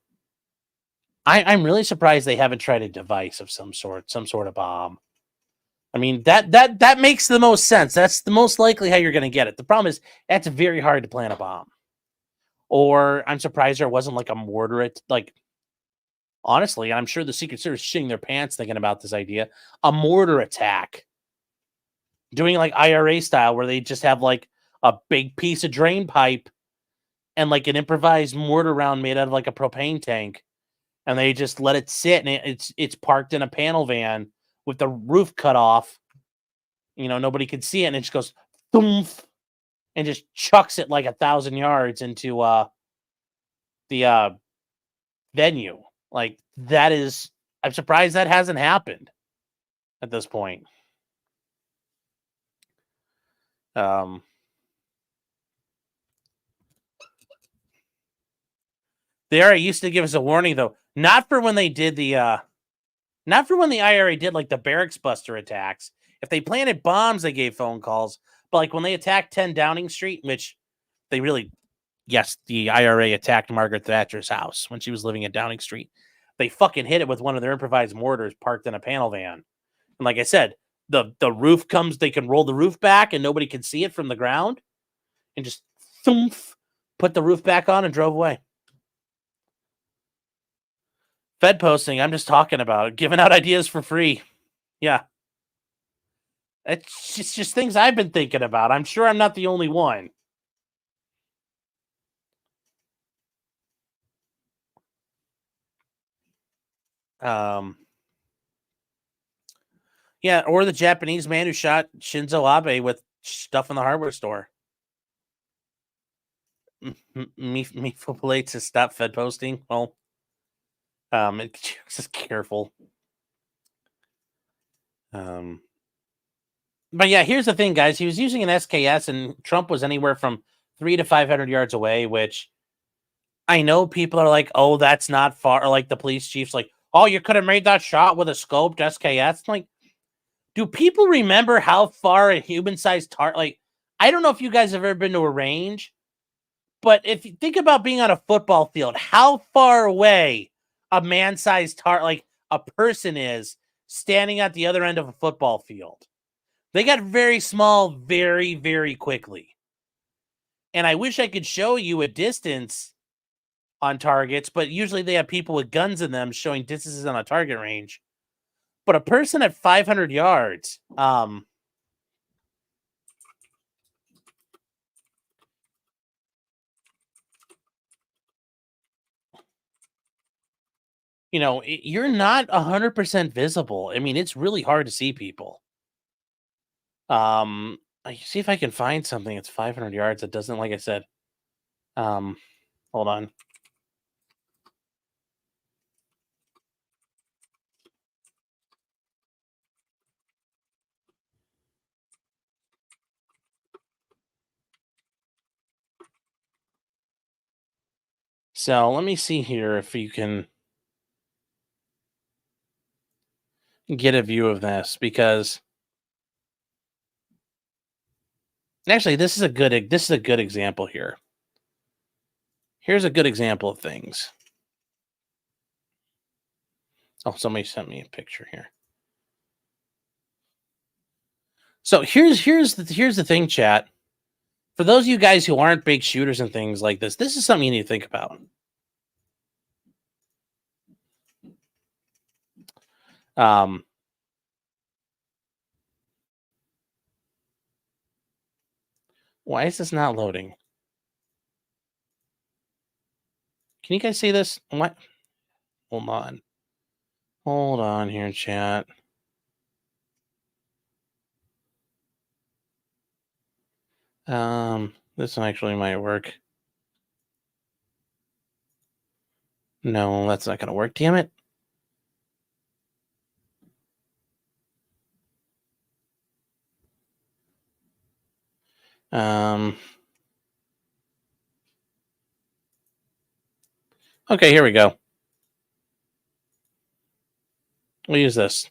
I'm really surprised they haven't tried a device of some sort of bomb. I mean, that makes the most sense. That's the most likely how you're going to get it. The problem is that's very hard to plant a bomb. Or I'm surprised there wasn't like a mortar. Honestly, I'm sure the Secret Service is shitting their pants thinking about this idea. A mortar attack. Doing like IRA style where they just have like a big piece of drain pipe and like an improvised mortar round made out of like a propane tank. And they just let it sit, and it's parked in a panel van with the roof cut off. Nobody can see it, and it just goes thoomph, and just chucks it like 1,000 yards into the venue. Like that is, I'm surprised that hasn't happened at this point. The IRA used to give us a warning though, not for when they did not for when the IRA did like the barracks buster attacks. If they planted bombs, they gave phone calls. But like when they attacked 10 Downing Street, which they really, yes, the IRA attacked Margaret Thatcher's house when she was living at Downing Street. They fucking hit it with one of their improvised mortars parked in a panel van. And like I said, the roof comes, they can roll the roof back and nobody can see it from the ground. And just thoomph, put the roof back on and drove away. Fed posting, I'm just talking about it, giving out ideas for free. Yeah. It's just things I've been thinking about. I'm sure I'm not the only one. Yeah, or the Japanese man who shot Shinzo Abe with stuff in the hardware store. Me to stop Fed posting. Well, just careful. But yeah, here's the thing, guys. He was using an SKS, and Trump was anywhere from 300 to 500 yards away, which I know people are like, "Oh, that's not far." Or like the police chief's like, "Oh, you could have made that shot with a scoped SKS." Like, do people remember how far a human-sized target? Like, I don't know if you guys have ever been to a range, but if you think about being on a football field, how far away a man-sized target, like a person, is standing at the other end of a football field. They got very small very, very quickly. And I wish I could show you a distance on targets, but usually they have people with guns in them showing distances on a target range. But a person at 500 yards, you're not 100% visible. I mean, it's really hard to see people. I see if I can find something that's 500 yards that doesn't, like I said. Hold on. So let me see here if you can get a view of this, because actually this is a good example here. Here's a good example of things. Oh, somebody sent me a picture here. So here's the thing, chat. For those of you guys who aren't big shooters and things like this is something you need to think about. Why is this not loading? Can you guys see this? What? Hold on. Hold on here, chat. This one actually might work. No, that's not gonna work. Damn it. Okay, here we go. We'll use this.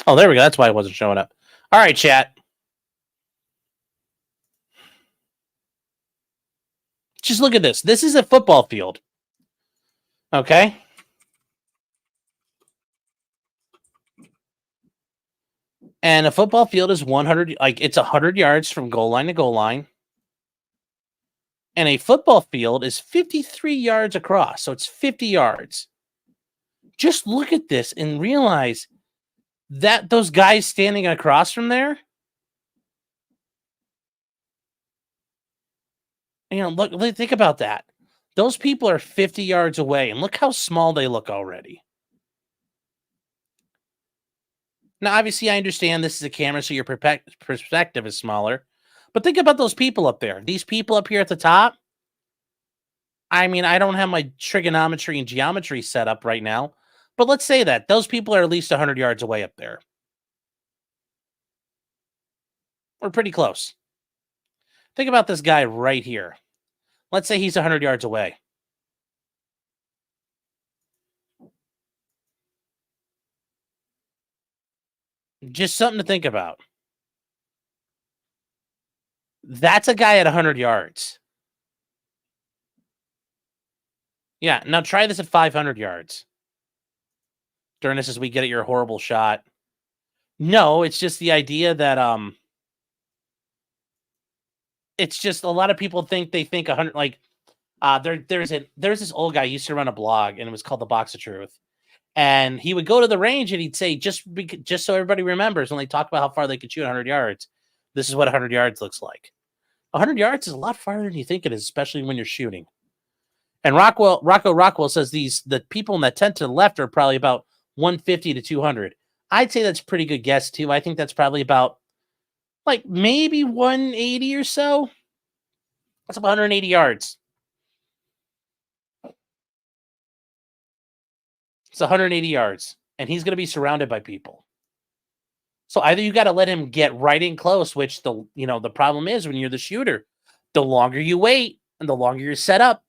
Oh, there we go. That's why it wasn't showing up. All right, chat. Just look at this. This is a football field. Okay. And a football field is 100, like it's 100 yards from goal line to goal line. And a football field is 53 yards across. So it's 50 yards. Just look at this and realize that those guys standing across from there, look, think about that. Those people are 50 yards away, and look how small they look already. Now, obviously, I understand this is a camera, so your perspective is smaller. But think about those people up there. These people up here at the top. I mean, I don't have my trigonometry and geometry set up right now. But let's say that. Those people are at least 100 yards away up there. We're pretty close. Think about this guy right here. Let's say he's 100 yards away. Just something to think about. That's a guy at 100 yards. Yeah, now try this at 500 yards. During this as we get at your horrible shot. No, it's just the idea that it's just a lot of people think 100 like there's this old guy who used to run a blog and it was called The Box of Truth. And he would go to the range and he'd say, just so everybody remembers when they talk about how far they could shoot 100 yards, this is what 100 yards looks like. 100 yards is a lot farther than you think it is, especially when you're shooting. And Rocco says the people in that tent to the left are probably about 150 to 200. I'd say that's a pretty good guess, too. I think that's probably about, like, maybe 180 or so. That's about 180 yards. It's 180 yards, and he's going to be surrounded by people. So either you got to let him get right in close, which the problem is when you're the shooter, the longer you wait and the longer you're set up,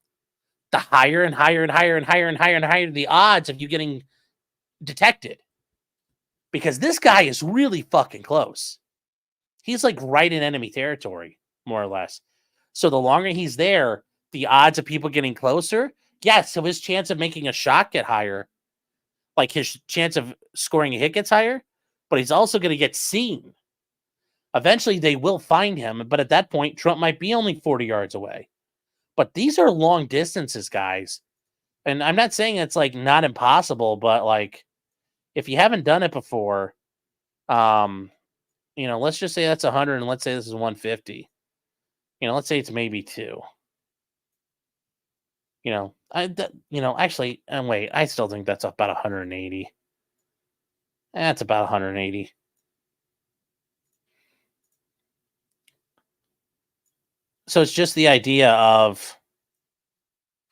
the higher and higher and higher and higher and higher and higher the odds of you getting detected. Because this guy is really fucking close. He's like right in enemy territory, more or less. So the longer he's there, the odds of people getting closer, yes, so his chance of making a shot get higher. Like his chance of scoring a hit gets higher, but he's also going to get seen. Eventually they will find him, but at that point, Trump might be only 40 yards away. But these are long distances, guys. And I'm not saying it's like not impossible, but like if you haven't done it before, let's just say that's 100 and let's say this is 150. Let's say it's maybe 2. Actually, and wait, I still think that's about 180. That's about 180. So it's just the idea of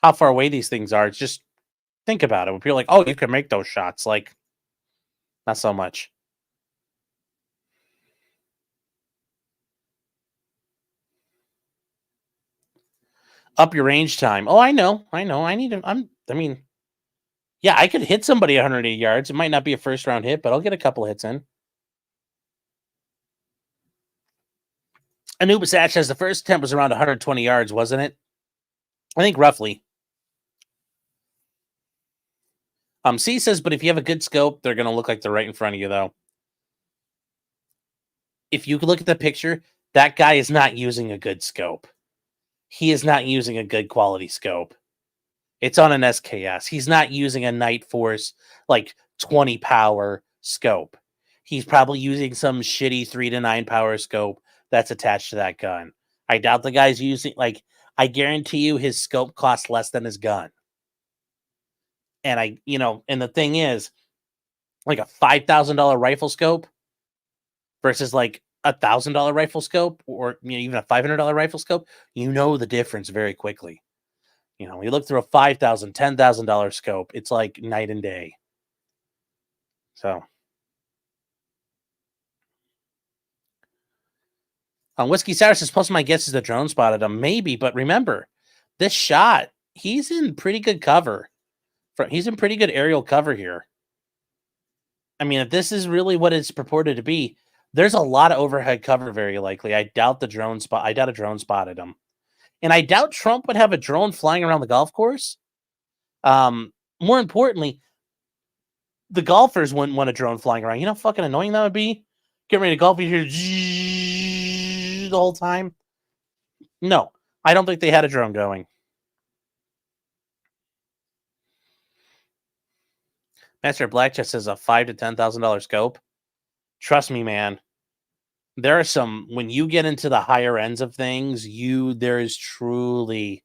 how far away these things are. It's just think about it. When people are like, oh, you can make those shots. Like, not so much. Up your range time. Oh, I know. Yeah, I could hit somebody 180 yards. It might not be a first round hit, but I'll get a couple hits in. Anubis Ash says the first attempt was around 120 yards, wasn't it? I think roughly. C says, but if you have a good scope, they're going to look like they're right in front of you, though. If you look at the picture, that guy is not using a good scope. He is not using a good quality scope. It's on an SKS. He's not using a Night Force, like 20 power scope. He's probably using some shitty 3 to 9 power scope that's attached to that gun. I doubt the guy's using, like, I guarantee you his scope costs less than his gun. And and the thing is, like a $5,000 rifle scope versus like $1,000 rifle scope, or even a $500 rifle scope, the difference very quickly. You look through a $5,000, $10,000 scope, it's like night and day. So, Whiskey Sour says, plus my guess is the drone spotted him. Maybe, but remember, this shot, he's in pretty good cover. He's in pretty good aerial cover here. I mean, if this is really what it's purported to be, there's a lot of overhead cover, very likely. I doubt a drone spotted him. And I doubt Trump would have a drone flying around the golf course. More importantly, the golfers wouldn't want a drone flying around. You know how fucking annoying that would be? Getting ready to golf, you hear the whole time. No, I don't think they had a drone going. Master Blackchest says a $5,000 to $10,000 scope. Trust me, man. There are some, when you get into the higher ends of things, there is truly,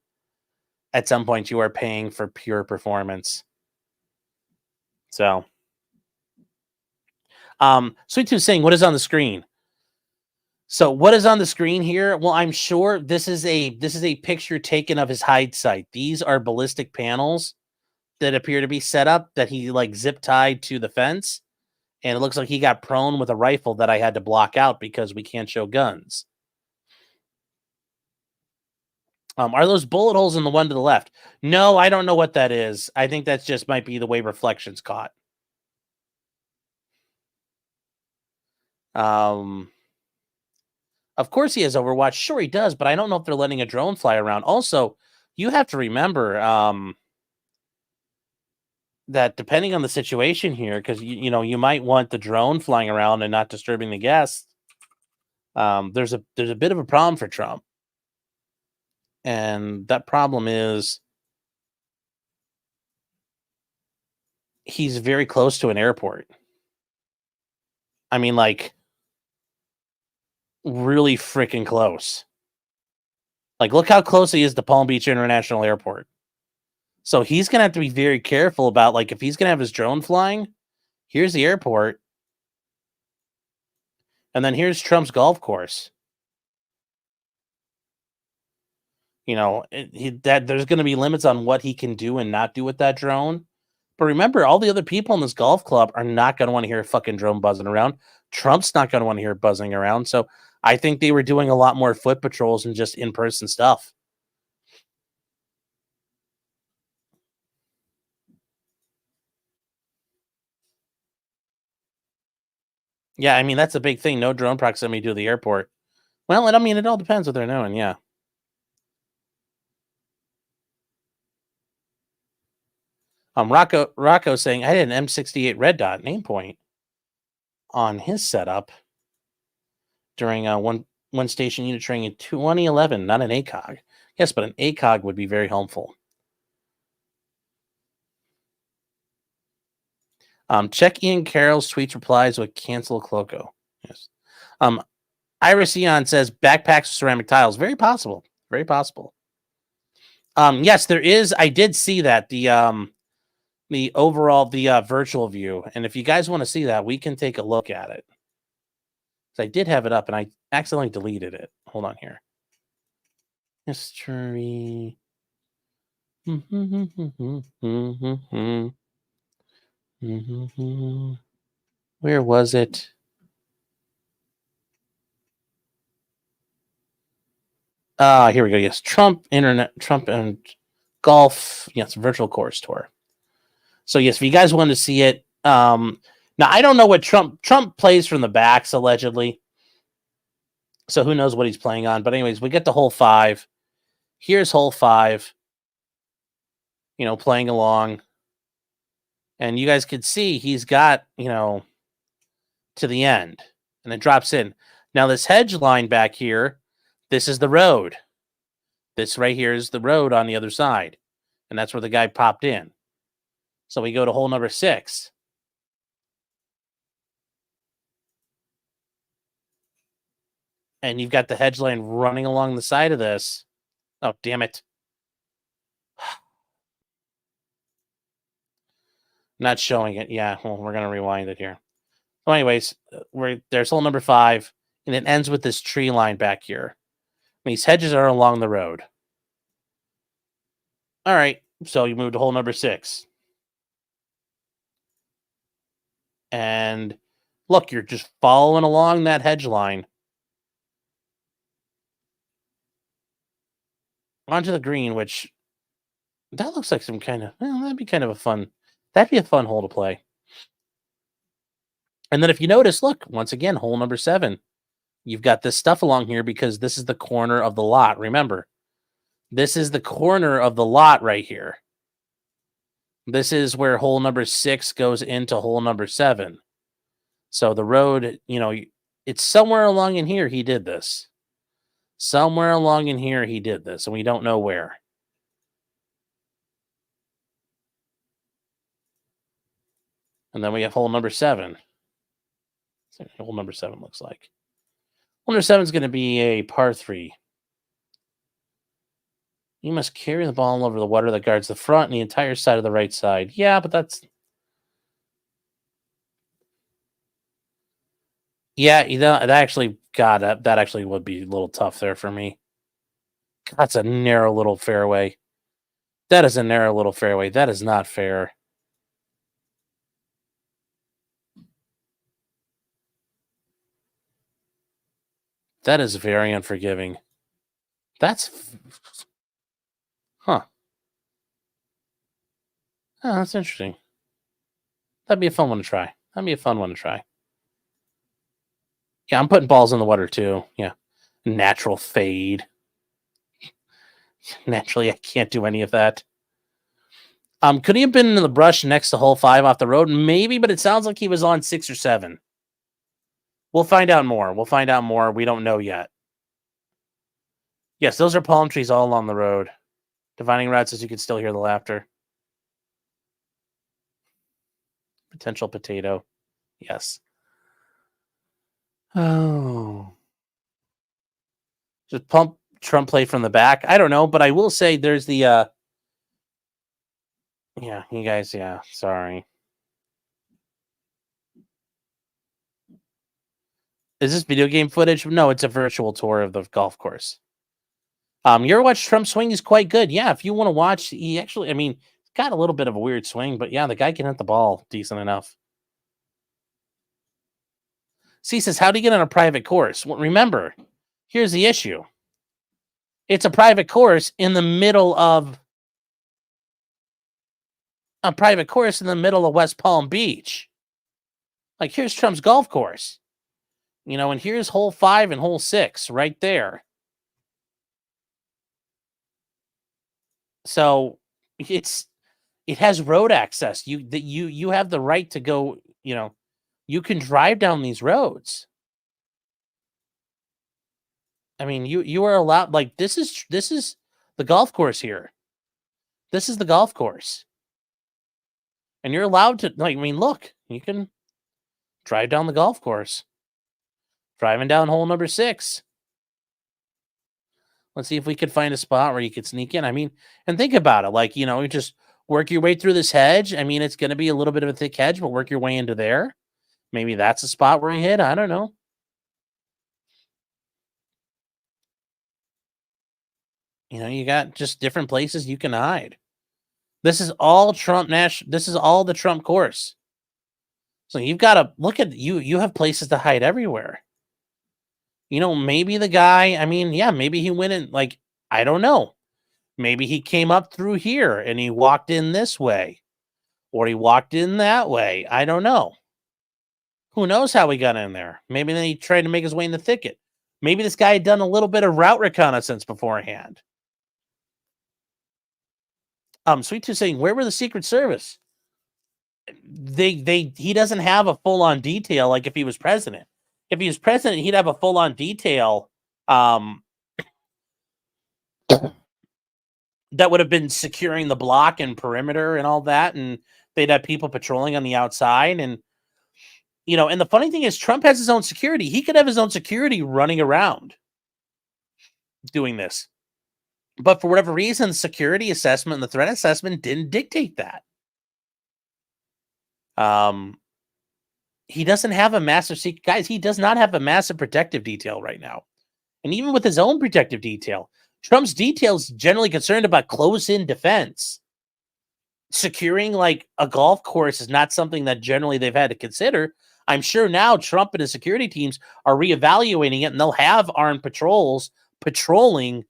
at some point, you are paying for pure performance. So, Sweet Tooth saying, what is on the screen? So what is on the screen here? Well, I'm sure this is a picture taken of his hide site. These are ballistic panels that appear to be set up that he like zip tied to the fence. And it looks like he got prone with a rifle that I had to block out because we can't show guns. Are those bullet holes in the one to the left? No, I don't know what that is. I think that's just might be the way reflections caught. Of course he has Overwatch. Sure he does, but I don't know if they're letting a drone fly around. Also, you have to remember that depending on the situation here, because you might want the drone flying around and not disturbing the guests. There's a bit of a problem for Trump, and that problem is he's very close to an airport. I mean, like, really freaking close. Like, look how close he is to Palm Beach International Airport. So he's going to have to be very careful about, like, if he's going to have his drone flying, here's the airport. And then here's Trump's golf course. There's going to be limits on what he can do and not do with that drone. But remember, all the other people in this golf club are not going to want to hear a fucking drone buzzing around. Trump's not going to want to hear it buzzing around. So I think they were doing a lot more foot patrols and just in-person stuff. Yeah, I mean, that's a big thing. No drone proximity to the airport. Well, it all depends what they're doing, yeah. Rocco saying, I had an M68 red dot name point on his setup during one station unit training in 2011, not an ACOG. Yes, but an ACOG would be very helpful. Check Ian Carroll's tweets replies with cancel Cloco. Yes. Iris Eon says backpacks with ceramic tiles. Very possible. Very possible. Yes, there is. I did see that the overall virtual view, and if you guys want to see that, we can take a look at it. So I did have it up, and I accidentally deleted it. Hold on here. History. Where was it? Here we go. Yes, Trump and golf. Yes, virtual course tour. So yes, if you guys want to see it, now I don't know what Trump plays from the backs allegedly. So who knows what he's playing on? But anyways, we get to hole 5. Here's hole 5. Playing along, and you guys could see he's got to the end, and it drops in. Now this hedge line back here, this is the road. This right here is the road on the other side, and that's where the guy popped in. So we go to hole number 6. And you've got the hedge line running along the side of this. Oh, damn it. Not showing it. Yeah, well, we're going to rewind it here. So anyways, there's hole number 5, and it ends with this tree line back here. And these hedges are along the road. All right, so you move to hole number 6. And look, you're just following along that hedge line. Onto the green, which that looks like some kind of, well, that'd be a fun hole to play. And then if you notice, look, once again, hole number 7. You've got this stuff along here because this is the corner of the lot. Remember, this is the corner of the lot right here. This is where hole number 6 goes into hole number 7. So the road, it's somewhere along in here he did this. Somewhere along in here he did this, and we don't know where. And then we have hole number 7. Let's see what hole number 7 looks like. Hole number 7 is going to be a par 3. You must carry the ball over the water that guards the front and the entire side of the right side. Yeah, but that's... Yeah, that actually, God, that actually would be a little tough there for me. That's a narrow little fairway. That is a narrow little fairway. That is not fair. That is very unforgiving. That's... Huh. Oh, that's interesting. That'd be a fun one to try. Yeah, I'm putting balls in the water too. Yeah. Natural fade. Naturally, I can't do any of that. Could he have been in the brush next to hole 5 off the road? Maybe, but it sounds like he was on 6 or 7. We'll find out more. We don't know yet. Yes, those are palm trees all along the road. Divining Rod says you can still hear the laughter. Potential potato. Yes. Oh. Just pump Trump play from the back. I don't know, but I will say there's the yeah, you guys, yeah, sorry. Is this video game footage? No, it's a virtual tour of the golf course. You ever watch Trump swing? He's quite good. Yeah, if you want to watch, he actually, he's got a little bit of a weird swing, but yeah, the guy can hit the ball decent enough. C says, how do you get on a private course? Well, remember, here's the issue. It's a private course in the middle of West Palm Beach. Like, here's Trump's golf course. And here's hole 5 and hole 6 right there. So it has road access. You have the right to go, you can drive down these roads. You are allowed, like, this is the golf course here. This is the golf course. And you're allowed to, look, you can drive down the golf course. Driving down hole number 6. Let's see if we could find a spot where you could sneak in. And think about it. You just work your way through this hedge. It's going to be a little bit of a thick hedge, but work your way into there. Maybe that's a spot where you hit. I don't know. You got just different places you can hide. This is all Trump This is all the Trump course. So you've got to look at you have places to hide everywhere. Maybe the guy, maybe he went in, I don't know. Maybe he came up through here and he walked in this way. Or he walked in that way. I don't know. Who knows how he got in there? Maybe then he tried to make his way in the thicket. Maybe this guy had done a little bit of route reconnaissance beforehand. Sweet Tooth saying, where were the Secret Service? He doesn't have a full-on detail like if he was president. If he was president, he'd have a full-on detail that would have been securing the block and perimeter and all that, and they'd have people patrolling on the outside. And You know, and the funny thing is Trump has his own security. He could have his own security running around doing this. But for whatever reason, the security assessment and the threat assessment didn't dictate that. He doesn't have a massive secret. Guys, he does not have a massive protective detail right now. And even with his own protective detail, Trump's detail is generally concerned about close-in defense. Securing like a golf course is not something that generally they've had to consider. I'm sure now Trump and his security teams are reevaluating it, and they'll have armed patrols patrolling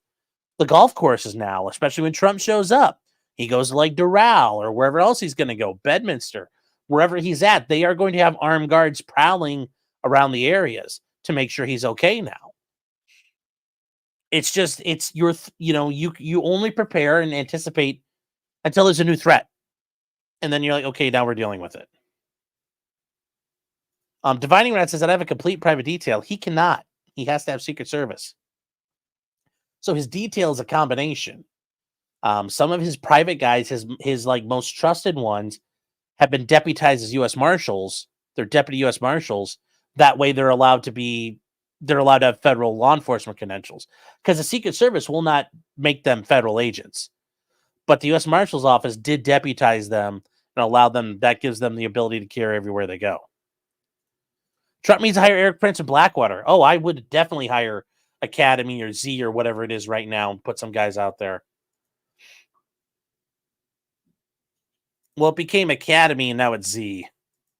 the golf courses now, especially when Trump shows up. He goes to like Doral or wherever else he's going to go, Bedminster, wherever he's at. They are going to have armed guards prowling around the areas to make sure he's okay now. It's just, it's your, you only prepare and anticipate until there's a new threat. And then you're like, okay, now we're dealing with it. Dividing Rat says that I have a complete private detail. He cannot. He has to have Secret Service. So his detail is a combination. Some of his private guys, his like most trusted ones, have been deputized as U.S. Marshals. They're deputy U.S. Marshals. That way they're allowed to have federal law enforcement credentials. Because the Secret Service will not make them federal agents. But the U.S. Marshal's Office did deputize them and allow them, that gives them the ability to carry everywhere they go. Trump needs to hire Eric Prince and Blackwater. Oh, I would definitely hire Academy or Z or whatever it is right now and put some guys out there. Well, it became Academy and now it's Z.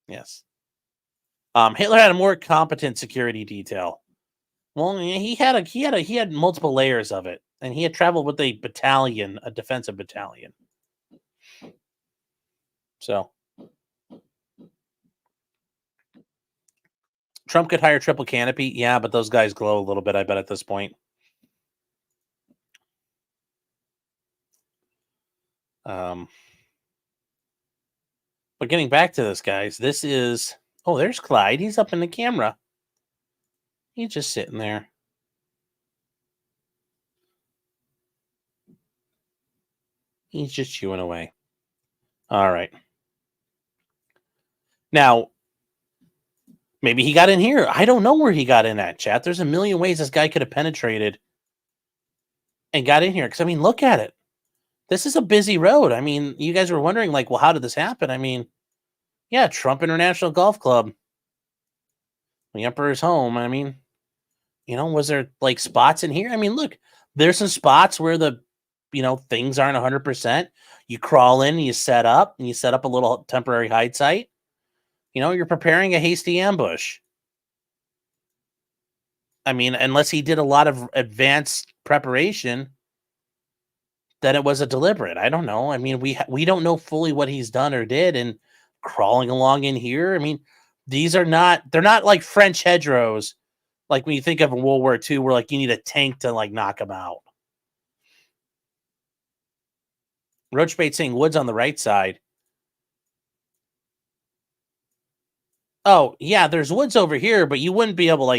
Yes. Hitler had a more competent security detail. Well, he had multiple layers of it, and he had traveled with a battalion, a defensive battalion. So Trump could hire triple canopy. Yeah, but those guys glow a little bit, I bet, at this point. But getting back to this, guys, this is... Oh, there's Clyde. He's up in the camera. He's just sitting there. He's just chewing away. All right. Now, maybe he got in here. I don't know where he got in at, chat. There's a million ways this guy could have penetrated and got in here. Because, I mean, look at it. This is a busy road. I mean, you guys were wondering, like, well, how did this happen? I mean, yeah, Trump International Golf Club. The Emperor's Home. I mean, was there, like, spots in here? I mean, look, there's some spots where the, things aren't 100%. You crawl in and you set up a little temporary hide site. You're preparing a hasty ambush. I mean, unless he did a lot of advanced preparation, then it was a deliberate. I don't know. I mean, we don't know fully what he's done or did, and crawling along in here. I mean, they're not like French hedgerows, like when you think of in World War II, where like you need a tank to like knock them out. Roachbait saying woods on the right side. Oh, yeah, there's woods over here, but you wouldn't be able,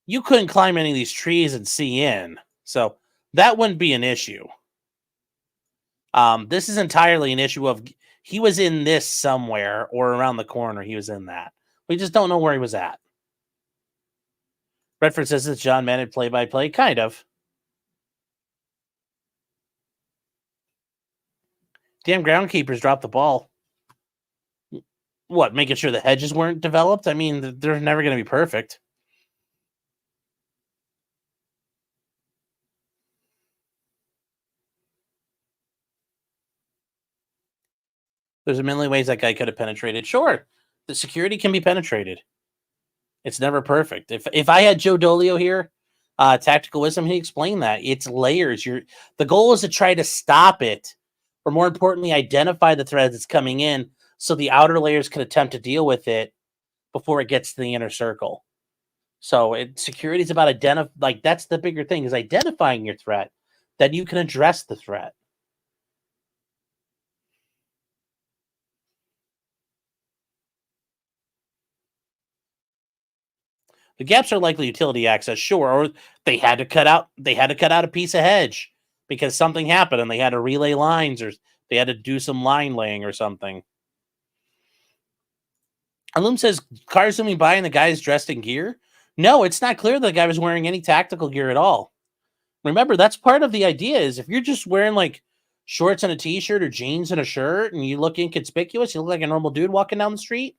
you couldn't climb any of these trees and see in. So that wouldn't be an issue. This is entirely an issue of he was in this somewhere or around the corner. He was in that. We just don't know where he was at. Redford says it's John Madden play-by-play. Kind of. Damn groundkeepers dropped the ball. What, making sure the hedges weren't developed? I mean, they're never going to be perfect. There's a million ways that guy could have penetrated. Sure, the security can be penetrated. It's never perfect. If I had Joe Dolio here, Tactical Wisdom, he explained that. It's layers. The goal is to try to stop it, or more importantly, identify the threat that's coming in so the outer layers can attempt to deal with it before it gets to the inner circle. So security is about that's the bigger thing, is identifying your threat, that you can address the threat. The gaps are likely utility access, sure, or they had to cut out a piece of hedge because something happened and they had to relay lines, or they had to do some line laying or something. Alum says cars zooming by and the guy is dressed in gear. No, it's not clear the guy was wearing any tactical gear at all. Remember, that's part of the idea is if you're just wearing like shorts and a t-shirt or jeans and a shirt and you look inconspicuous, you look like a normal dude walking down the street.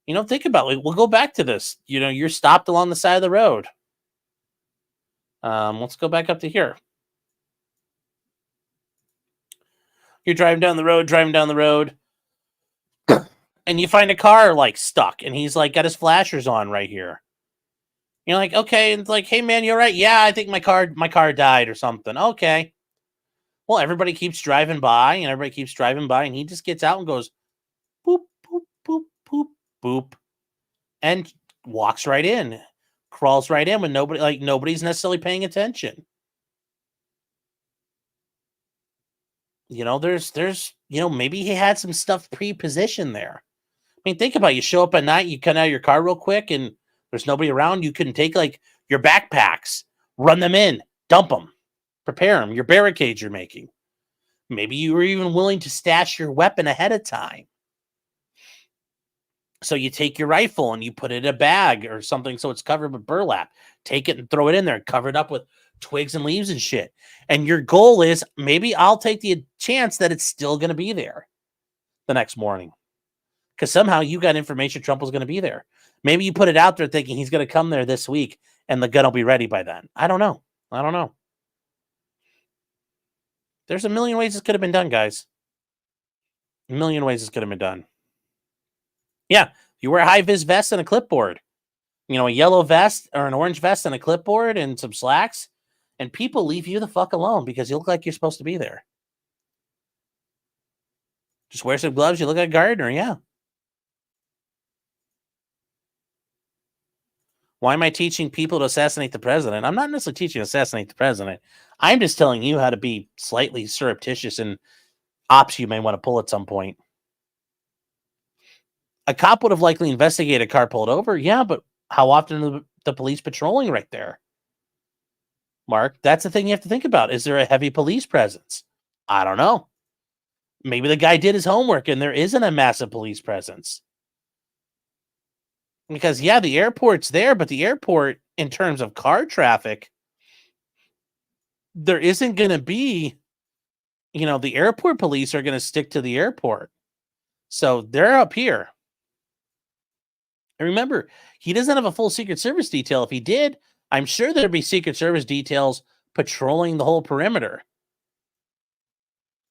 Think about it. We'll go back to this. You're stopped along the side of the road. Let's go back up to here. You're driving down the road, and you find a car like stuck, and he's like got his flashers on right here. You're like, okay, and it's like, hey man, you're right. Yeah, I think my car died or something. Okay. Well, everybody keeps driving by, and he just gets out and goes, boop, boop, boop, boop, boop, and walks right in, crawls right in when nobody's necessarily paying attention. There's maybe he had some stuff pre-positioned there. I mean, think about it. You show up at night, you come out of your car real quick, and there's nobody around. You couldn't take like your backpacks, run them in, dump them, prepare them, your barricades you're making. Maybe you were even willing to stash your weapon ahead of time. So you take your rifle and you put it in a bag or something so it's covered with burlap. Take it and throw it in there and cover it up with twigs and leaves and shit. And your goal is maybe I'll take the chance that it's still going to be there the next morning. Because somehow you got information Trump was going to be there. Maybe you put it out there thinking he's going to come there this week and the gun will be ready by then. I don't know. There's a million ways this could have been done, guys. A million ways this could have been done. Yeah, you wear a high-vis vest and a clipboard. A yellow vest or an orange vest and a clipboard and some slacks, and people leave you the fuck alone because you look like you're supposed to be there. Just wear some gloves, you look like a gardener, yeah. Why am I teaching people to assassinate the president? I'm not necessarily teaching to assassinate the president. I'm just telling you how to be slightly surreptitious in ops you may want to pull at some point. A cop would have likely investigated a car pulled over. Yeah, but how often are the police patrolling right there? Mark, that's the thing you have to think about. Is there a heavy police presence? I don't know. Maybe the guy did his homework and there isn't a massive police presence. Because, yeah, the airport's there, but the airport, in terms of car traffic, there isn't going to be, the airport police are going to stick to the airport. So they're up here. And remember, he doesn't have a full Secret Service detail. If he did, I'm sure there'd be Secret Service details patrolling the whole perimeter.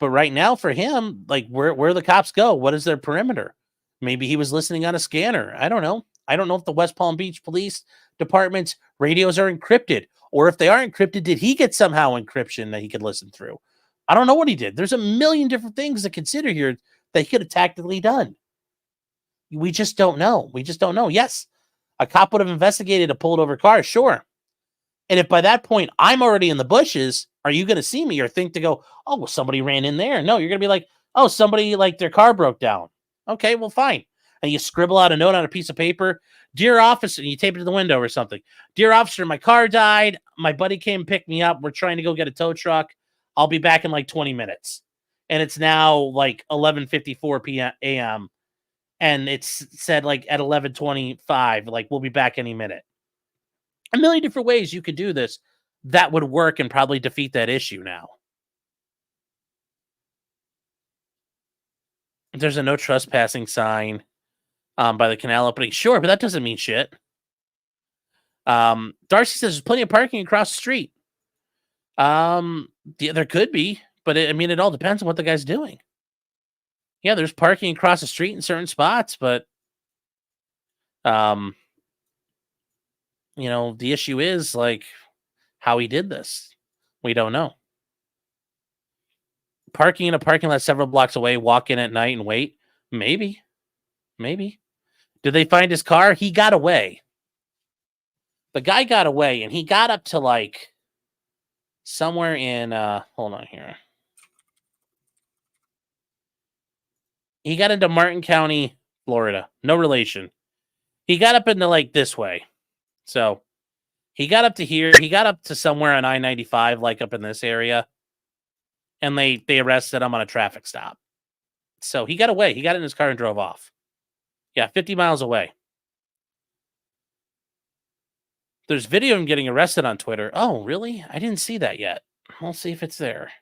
But right now for him, like where the cops go, what is their perimeter? Maybe he was listening on a scanner. I don't know. I don't know if the West Palm Beach Police Department's radios are encrypted, or if they are encrypted, did he get somehow encryption that he could listen through? I don't know what he did. There's a million different things to consider here that he could have tactically done. We just don't know. Yes, a cop would have investigated a pulled over car, sure. And if by that point I'm already in the bushes, are you going to see me or think to go, oh, well, somebody ran in there? No, you're going to be like, oh, somebody, like, their car broke down. Okay, well, fine. And you scribble out a note on a piece of paper. Dear officer, and you tape it to the window or something. Dear officer, my car died. My buddy came and picked me up. We're trying to go get a tow truck. I'll be back in like 20 minutes. And it's now like 11:54 a.m. And it's said like at 11:25, like we'll be back any minute. A million different ways you could do this that would work and probably defeat that issue now. There's a no trespassing sign by the canal opening. Sure, but that doesn't mean shit. Darcy says there's plenty of parking across the street. Yeah, there could be, but it all depends on what the guy's doing. Yeah, there's parking across the street in certain spots, but the issue is like how he did this. We don't know. Parking in a parking lot several blocks away, walk in at night and wait. Maybe. Did they find his car? He got away. The guy got away, and he got up to like somewhere in hold on here. He got into Martin County, Florida. No relation. He got up into like this way. So he got up to here. He got up to somewhere on I-95, like up in this area. And they arrested him on a traffic stop. So he got away. He got in his car and drove off. Yeah, 50 miles away. There's video of him getting arrested on Twitter. Oh, really? I didn't see that yet. We'll see if it's there.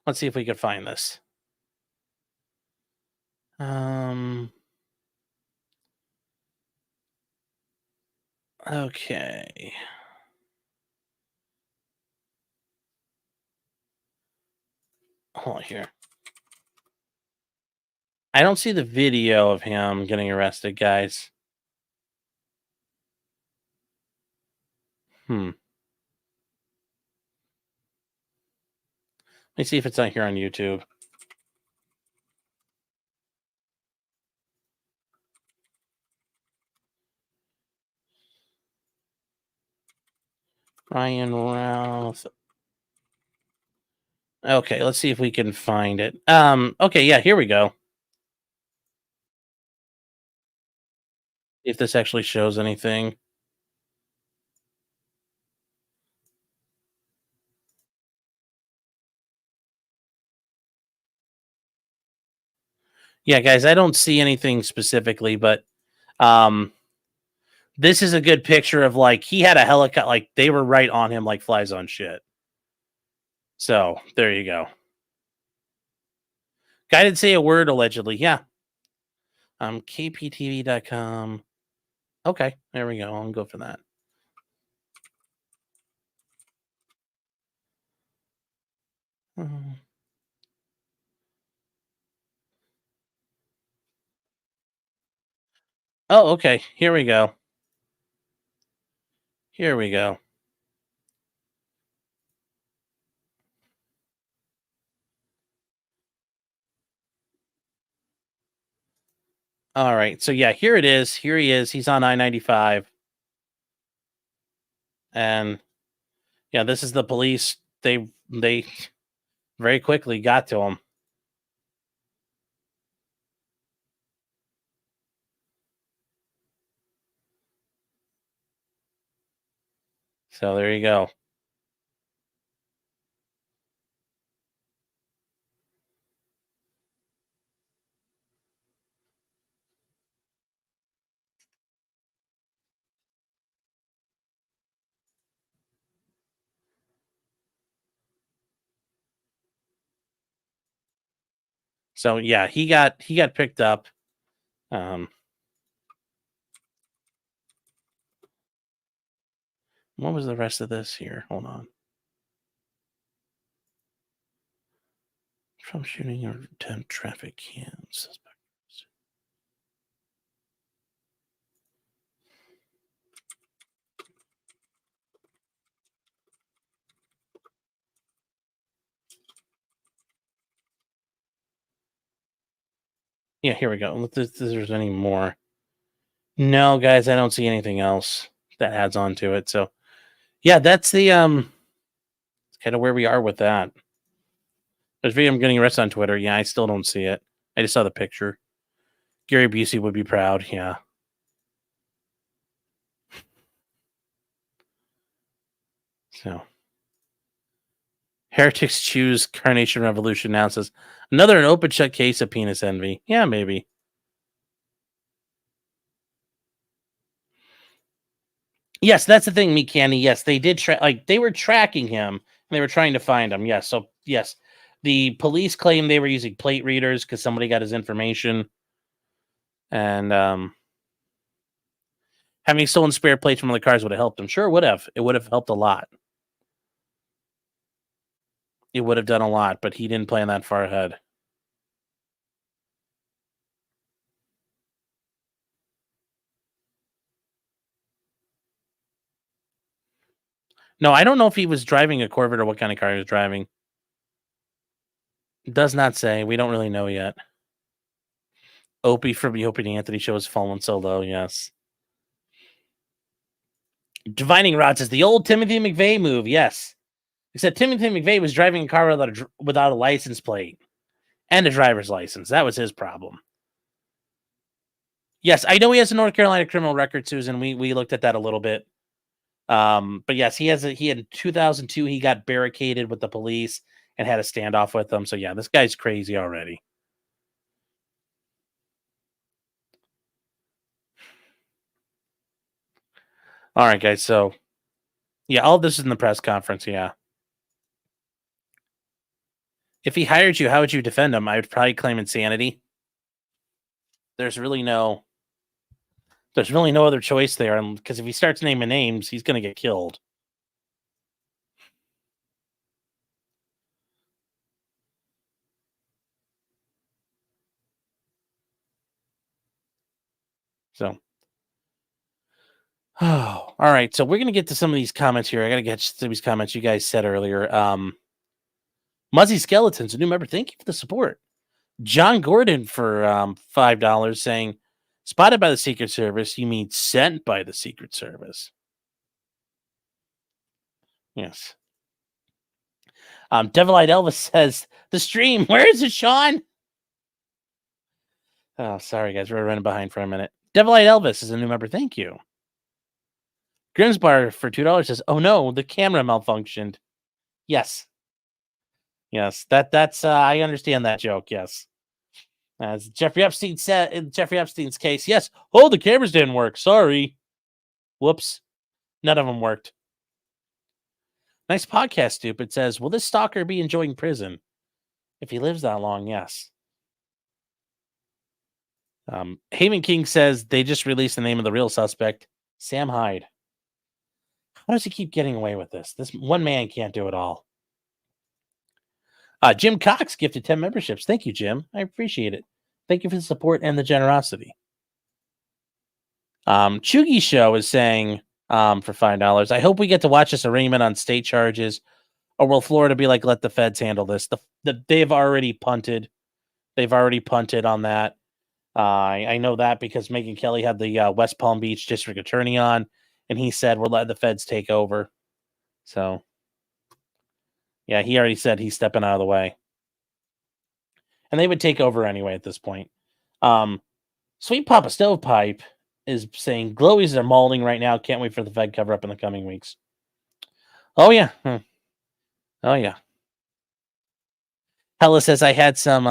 Let's see if we can find this. Okay. Hold on here. I don't see the video of him getting arrested, guys. Let me see if it's on here on YouTube. Ryan Routh. Okay, let's see if we can find it. Okay, yeah, here we go. If this actually shows anything. Yeah, guys, I don't see anything specifically, but this is a good picture of like he had a helicopter, like they were right on him like flies on shit. So there you go. Guy didn't say a word allegedly. Yeah. KPTV.com. Okay, there we go. I'll go for that. Oh, okay. Here we go. Here we go. All right. So yeah, here it is. Here he is. He's on I-95. And yeah, this is the police. They very quickly got to him. So there you go. So yeah, he got picked up. What was the rest of this here? Hold on. From shooting or attempt traffic cams. Yeah, here we go. If there's any more. No, guys, I don't see anything else that adds on to it. So yeah, that's the kind of where we are with that. There's video of him getting arrested on Twitter. Yeah, I still don't see it. I just saw the picture. Gary Busey would be proud. Yeah. So, Heretics Choose Carnation Revolution announces another an open shut case of penis envy. Yeah, maybe. Yes, that's the thing, Meat Candy. Yes, they did they were tracking him and they were trying to find him. Yes, so yes, the police claim they were using plate readers because somebody got his information, and having stolen spare plates from one of the cars would have helped him. Sure, would have. It would have helped a lot. It would have done a lot, but he didn't plan that far ahead. No, I don't know if he was driving a Corvette or what kind of car he was driving. It does not say. We don't really know yet. Opie from the Opie and Anthony show has fallen so low, yes. Divining Rod says the old Timothy McVeigh move, yes. Except Timothy McVeigh was driving a car without a license plate and a driver's license. That was his problem. Yes, I know he has a North Carolina criminal record, Susan. We looked at that a little bit. But yes, he in 2002, he got barricaded with the police and had a standoff with them. So yeah, this guy's crazy already. All right, guys. So yeah, all this is in the press conference. Yeah. If he hired you, how would you defend him? I would probably claim insanity. There's really no other choice there, because if he starts naming names, he's going to get killed. So, all right. So we're going to get to some of these comments here. I got to get to these comments you guys said earlier. Muzzy Skeletons, a new member. Thank you for the support. John Gordon for $5 saying, spotted by the Secret Service. You mean sent by the Secret Service? Yes. Devil Eyed Elvis says, the stream. Where is it, Sean? Oh, sorry, guys. We're running behind for a minute. Devil Eyed Elvis is a new member. Thank you. Grimsbar for $2 says, oh no, the camera malfunctioned. Yes. Yes, that's I understand that joke. Yes. As Jeffrey Epstein said in Jeffrey Epstein's case, yes. Oh, the cameras didn't work. Sorry. Whoops. None of them worked. Nice podcast, stupid says, will this stalker be enjoying prison? If he lives that long, yes. Haven King says they just released the name of the real suspect, Sam Hyde. How does he keep getting away with this? This one man can't do it all. Jim Cox gifted 10 memberships. Thank you, Jim. I appreciate it. Thank you for the support and the generosity. Chugi Show is saying for $5, I hope we get to watch this arraignment on state charges, or will Florida be like, let the feds handle this? They've already punted. They've already punted on that. I know that because Megyn Kelly had the West Palm Beach district attorney on, and he said, we're letting the feds take over. So, yeah, he already said he's stepping out of the way. And they would take over anyway at this point. Sweet Papa Stovepipe is saying, glowies are molding right now. Can't wait for the Fed cover up in the coming weeks. Oh, yeah. Oh, yeah. Hella says, I had some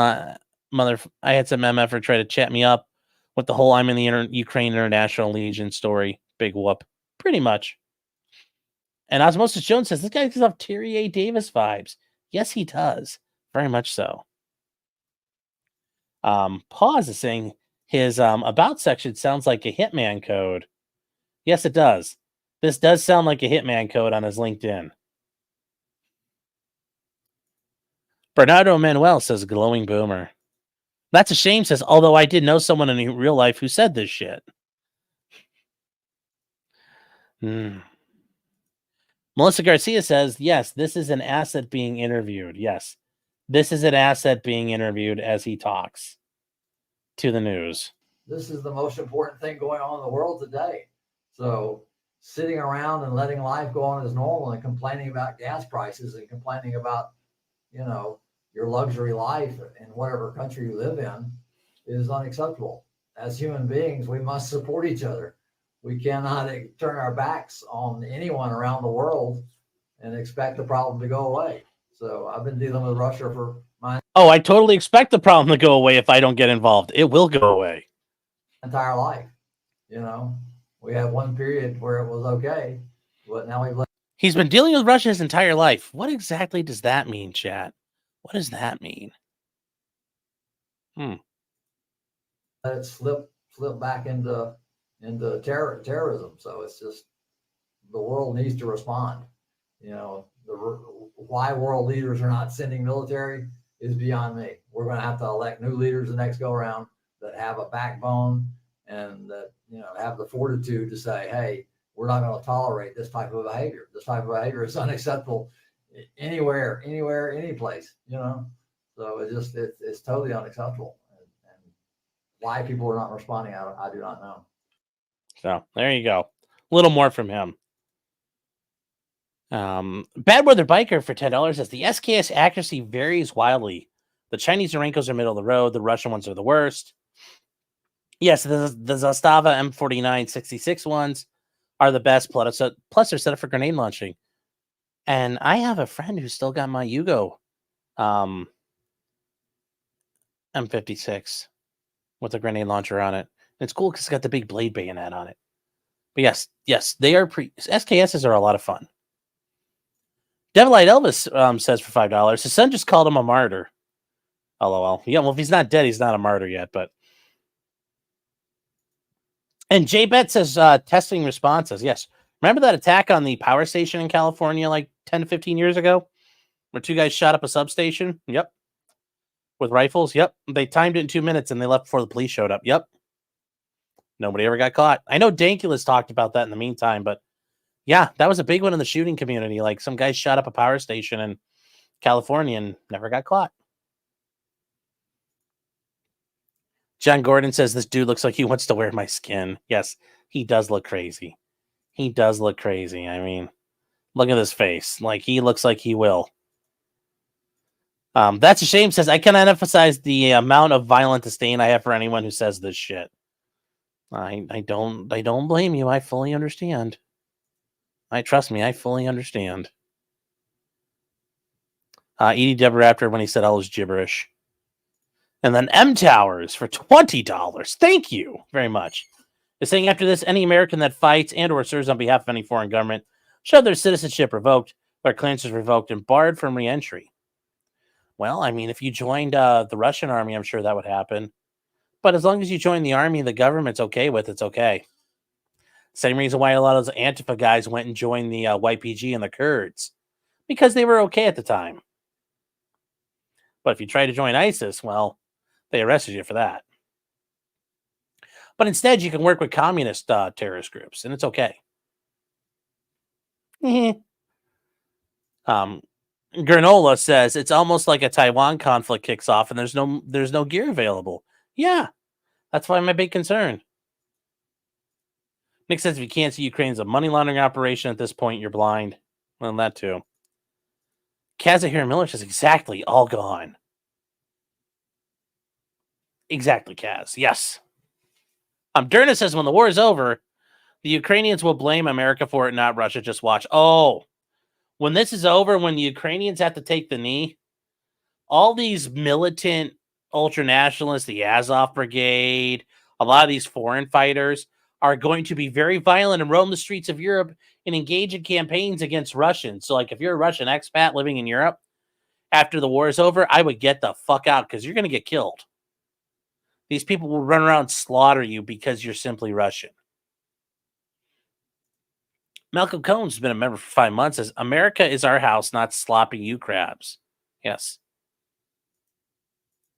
MFer try to chat me up with the whole I'm in the Ukraine International Legion story. Big whoop. Pretty much. And Osmosis Jones says, this guy gives off Terry A. Davis vibes. Yes, he does. Very much so. Pause is saying his about section sounds like a Hitman code. Yes, it does. This does sound like a Hitman code on his LinkedIn. Bernardo Manuel says, glowing boomer. That's a shame, says, although I did know someone in real life who said this shit. Melissa Garcia says, yes, this is an asset being interviewed. Yes, this is an asset being interviewed as he talks to the news. This is the most important thing going on in the world today. So sitting around and letting life go on as normal and complaining about gas prices and complaining about, your luxury life in whatever country you live in is unacceptable. As human beings, we must support each other. We cannot turn our backs on anyone around the world and expect the problem to go away. So I've been dealing with Russia for my I totally expect the problem to go away if I don't get involved. It will go away. Entire life. We had one period where it was okay, but now we've He's been dealing with Russia his entire life. What exactly does that mean, chat? What does that mean? Let it slip back into terrorism. So it's just the world needs to respond. Why world leaders are not sending military is beyond me. We're going to have to elect new leaders the next go around that have a backbone and that have the fortitude to say, hey, we're not going to tolerate this type of behavior. This type of behavior is unacceptable anywhere, any place. So it's totally unacceptable. And why people are not responding, I do not know. So there you go. A little more from him. Bad Weather Biker for $10 says the SKS accuracy varies wildly. The Chinese Urenkos are middle of the road. The Russian ones are the worst. Yes, the Zastava M49 66 ones are the best. Plus they're set up for grenade launching. And I have a friend who's still got my Yugo M56 with a grenade launcher on it. And it's cool because it's got the big blade bayonet on it. But yes, they are SKSs are a lot of fun. Devilite Elvis says for $5, his son just called him a martyr. LOL. Yeah, well, if he's not dead, he's not a martyr yet. But and JBet says testing responses. Yes, remember that attack on the power station in California like 10 to 15 years ago, where 2 guys shot up a substation? Yep, with rifles. Yep, they timed it in 2 minutes and they left before the police showed up. Yep, nobody ever got caught. I know Dankulus talked about that in the meantime, but yeah, that was a big one in the shooting community. Like some guys shot up a power station in California and never got caught. John Gordon says this dude looks like he wants to wear my skin. Yes, he does look crazy. He does look crazy. I mean, look at his face. Like he looks like he will. That's a shame. Says I cannot emphasize the amount of violent disdain I have for anyone who says this shit. I don't blame you. I fully understand. Trust me, I fully understand. Edie Deboraptor when he said all his gibberish. And then M Towers for $20. Thank you very much. Is saying after this, any American that fights and or serves on behalf of any foreign government shall have their citizenship revoked, their clearances revoked, and barred from re-entry. Well, I mean, if you joined the Russian army, I'm sure that would happen. But as long as you join the army the government's okay with, it's okay. Same reason why a lot of those Antifa guys went and joined the YPG and the Kurds. Because they were okay at the time. But if you try to join ISIS, well, they arrested you for that. But instead, you can work with communist terrorist groups, and it's okay. Granola says it's almost like a Taiwan conflict kicks off, and there's no gear available. Yeah, that's why my big concern. Nick says if you can't see Ukraine as a money laundering operation at this point, you're blind. Well, that too. Kazuhira Miller says exactly, all gone. Exactly, Kaz. Yes. Derna says when the war is over, the Ukrainians will blame America for it, not Russia. Just watch. Oh, when this is over, when the Ukrainians have to take the knee, all these militant ultranationalists, the Azov Brigade, a lot of these foreign fighters are going to be very violent and roam the streets of Europe and engage in campaigns against Russians. So, like, if you're a Russian expat living in Europe, after the war is over, I would get the fuck out because you're going to get killed. These people will run around and slaughter you because you're simply Russian. Malcolm Combs has been a member for 5 months. Says, America is our house, not sloppy you crabs. Yes.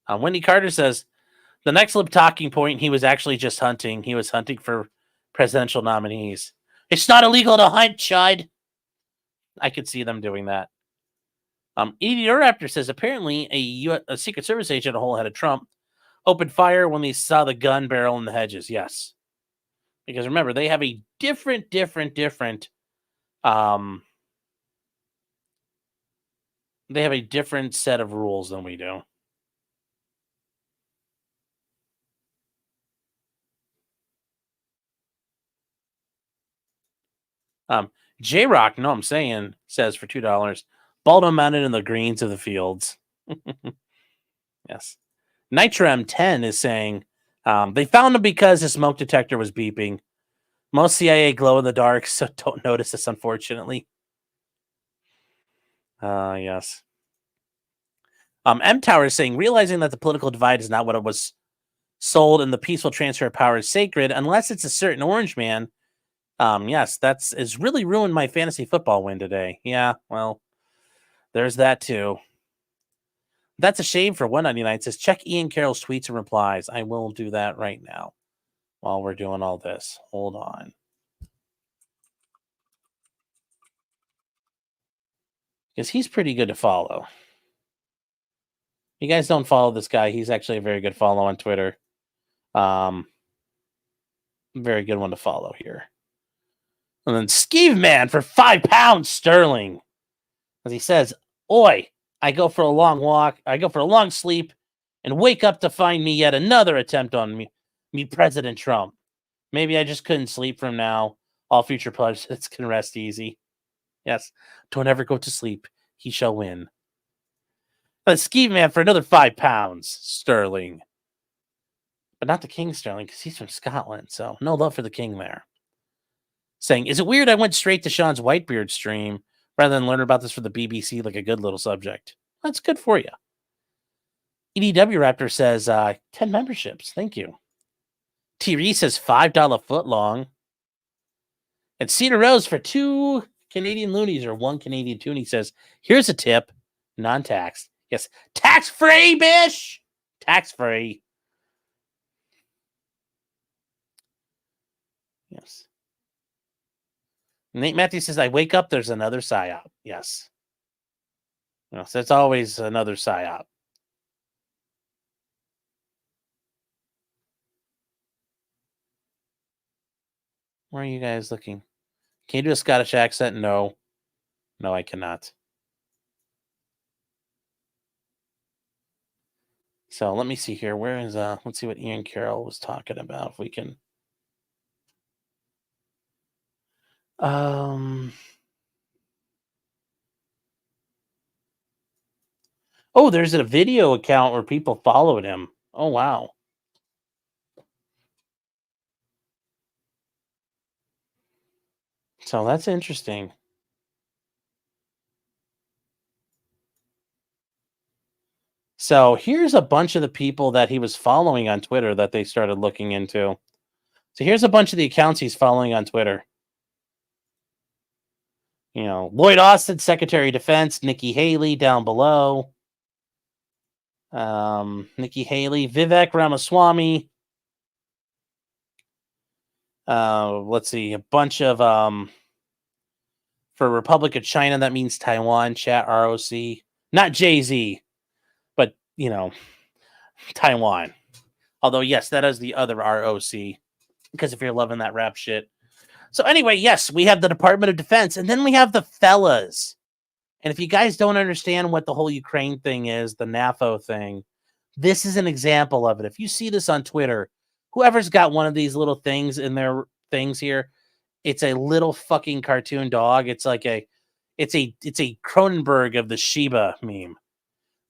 Wendy Carter says, the next lib talking point, he was actually just hunting. He was hunting for presidential nominees. It's not illegal to hunt, Chud. I could see them doing that. Edie Raptor says, apparently a Secret Service agent, a whole head of Trump, opened fire when they saw the gun barrel in the hedges. Yes. Because remember, they have a different they have a different set of rules than we do. J-Rock, no, I'm saying, says for $2, Baldo mounted in the greens of the fields. Yes. Nitro M10 is saying they found him because his smoke detector was beeping. Most CIA glow in the dark, so don't notice this, unfortunately. Yes. M Tower is saying, realizing that the political divide is not what it was sold and the peaceful transfer of power is sacred, unless it's a certain orange man. Yes, it's really ruined my fantasy football win today. Yeah, well, there's that too. That's a shame for 199. It says, check Ian Carroll's tweets and replies. I will do that right now while we're doing all this. Hold on. Because he's pretty good to follow. You guys don't follow this guy. He's actually a very good follow on Twitter. Very good one to follow here. And then Skeeve Man for £5 sterling. As he says, oi, I go for a long walk, I go for a long sleep, and wake up to find me yet another attempt on me President Trump. Maybe I just couldn't sleep from now All future presidents can rest easy. Yes. Don't ever go to sleep. He shall win. Let's ski man for another £5 sterling. But not the King Sterling, because he's from Scotland, so no love for the King there. Saying, is it weird I went straight to Sean's Whitebeard stream rather than learn about this for the BBC like a good little subject? That's good for you. EDW Raptor says, 10 memberships. Thank you. T. says $5 foot long. And Cedar Rose for 2 Canadian loonies or 1 Canadian toonie says, here's a tip. Non-taxed. Yes. Tax-free, bish! Tax-free. Yes. Nate Matthews says, I wake up, there's another psyop. Yes. Yes, it's always another psyop. Where are you guys looking? Can you do a Scottish accent? No. No, I cannot. So let me see here. Where is let's see what Ian Carroll was talking about. If we can oh, there's a video account where people followed him. Oh wow. So that's interesting. So here's a bunch of the people that he was following on Twitter that they started looking into. So here's a bunch of the accounts he's following on Twitter. You know, Lloyd Austin, Secretary of Defense, Nikki Haley down below. Nikki Haley, Vivek Ramaswamy. Let's see, a bunch of for Republic of China, that means Taiwan, chat ROC. Not Jay-Z, but you know, Taiwan. Although, yes, that is the other ROC. Because if you're loving that rap shit. So anyway, yes, we have the Department of Defense, and then we have the fellas. And if you guys don't understand what the whole Ukraine thing is, the NAFO thing, this is an example of it. If you see this on Twitter, whoever's got one of these little things in their things here, it's a little fucking cartoon dog. It's like it's a Cronenberg of the Shiba meme.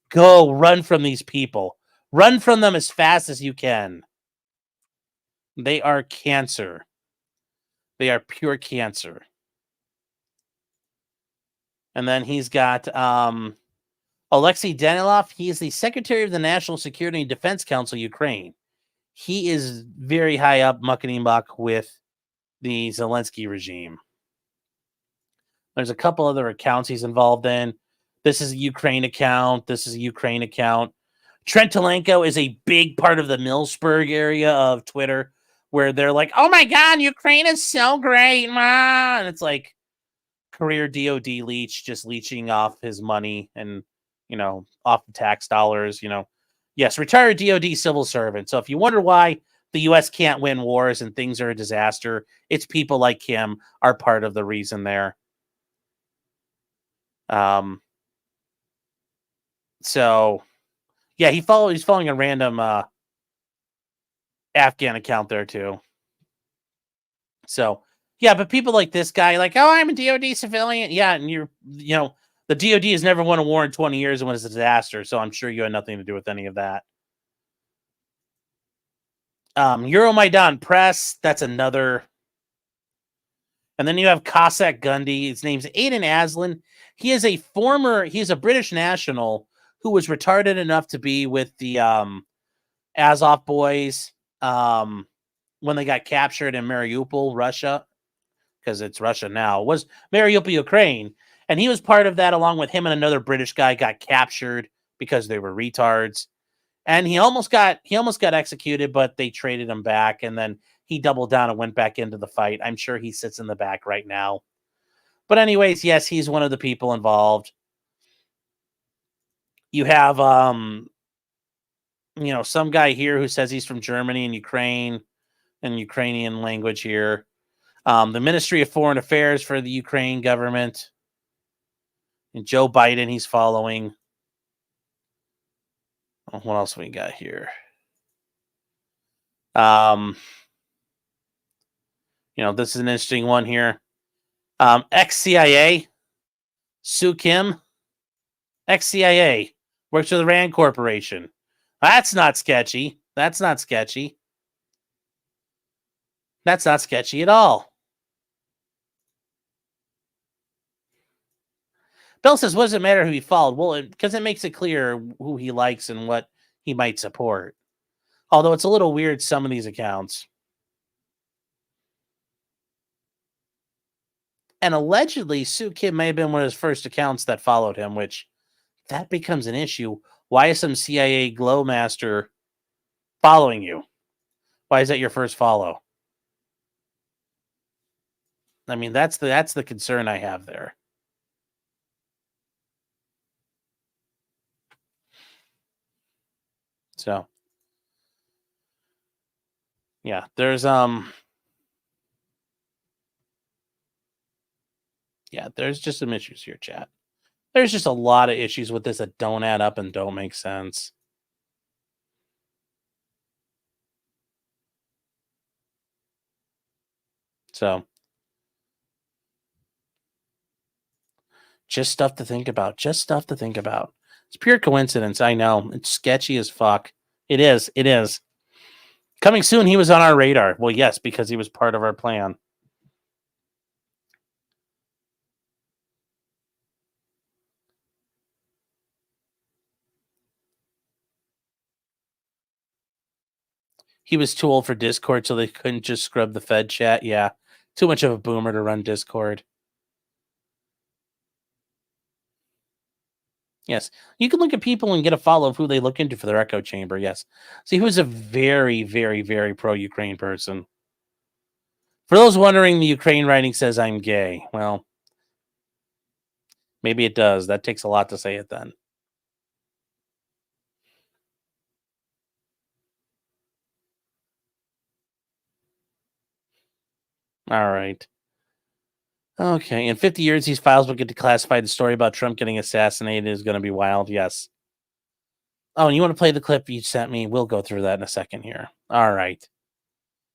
Go run from these people. Run from them as fast as you can. They are cancer. They are pure cancer. And then he's got Alexei Danilov. He is the Secretary of the National Security and Defense Council, Ukraine. He is very high up, muckety muck with the Zelensky regime. There's a couple other accounts he's involved in. This is a Ukraine account. This is a Ukraine account. Trent Telenko is a big part of the Millsburg area of Twitter where they're like, oh my God, Ukraine is so great, man. And it's like career DOD leech, just leeching off his money and, you know, off the tax dollars, you know. Yes, retired DOD civil servant. So if you wonder why the U.S. can't win wars and things are a disaster, it's people like him are part of the reason there. So yeah, he's following a random Afghan account there too. So yeah, but people like this guy, like, oh, I'm a DOD civilian. Yeah, and you know, the DOD has never won a war in 20 years and was a disaster, so I'm sure you had nothing to do with any of that. Euromaidan Press, that's another. And then you have Cossack Gundy. His name's Aidan Aslan. He's a British national who was retarded enough to be with the Azov boys when they got captured in Mariupol, Russia, because it's Russia now. It was Mariupol, Ukraine. And he was part of that along with him and another British guy got captured because they were retards. And he almost got executed, but they traded him back, and then he doubled down and went back into the fight. I'm sure he sits in the back right now. But anyways, yes, he's one of the people involved. You have you know, some guy here who says he's from Germany and Ukraine and Ukrainian language here. The Ministry of Foreign Affairs for the Ukraine government. And Joe Biden, he's following. What else we got here? This is an interesting one here. Ex-CIA, Sue Kim, ex-CIA, works for the Rand Corporation. That's not sketchy. That's not sketchy. That's not sketchy at all. Bill says, what does it matter who he followed? Well, because it makes it clear who he likes and what he might support. Although it's a little weird, some of these accounts. And allegedly, Sue Kim may have been one of his first accounts that followed him, which that becomes an issue. Why is some CIA glow master following you? Why is that your first follow? I mean, that's the concern I have there. So, yeah, there's just some issues here, chat. There's just a lot of issues with this that don't add up and don't make sense. So, just stuff to think about. Just stuff to think about. It's pure coincidence. I know. It's sketchy as fuck. It is. It is. Coming soon, he was on our radar. Well, yes, because he was part of our plan. He was too old for Discord, so they couldn't just scrub the Fed chat. Yeah. Too much of a boomer to run Discord. Yes. You can look at people and get a follow of who they look into for their echo chamber. Yes. See, who's a very, very, very pro-Ukraine person. For those wondering, the Ukraine writing says I'm gay. Well, maybe it does. That takes a lot to say it then. All right. Okay. In 50 years, these files will get declassified. The story about Trump getting assassinated is going to be wild. Yes. Oh, and you want to play the clip you sent me? We'll go through that in a second here. All right.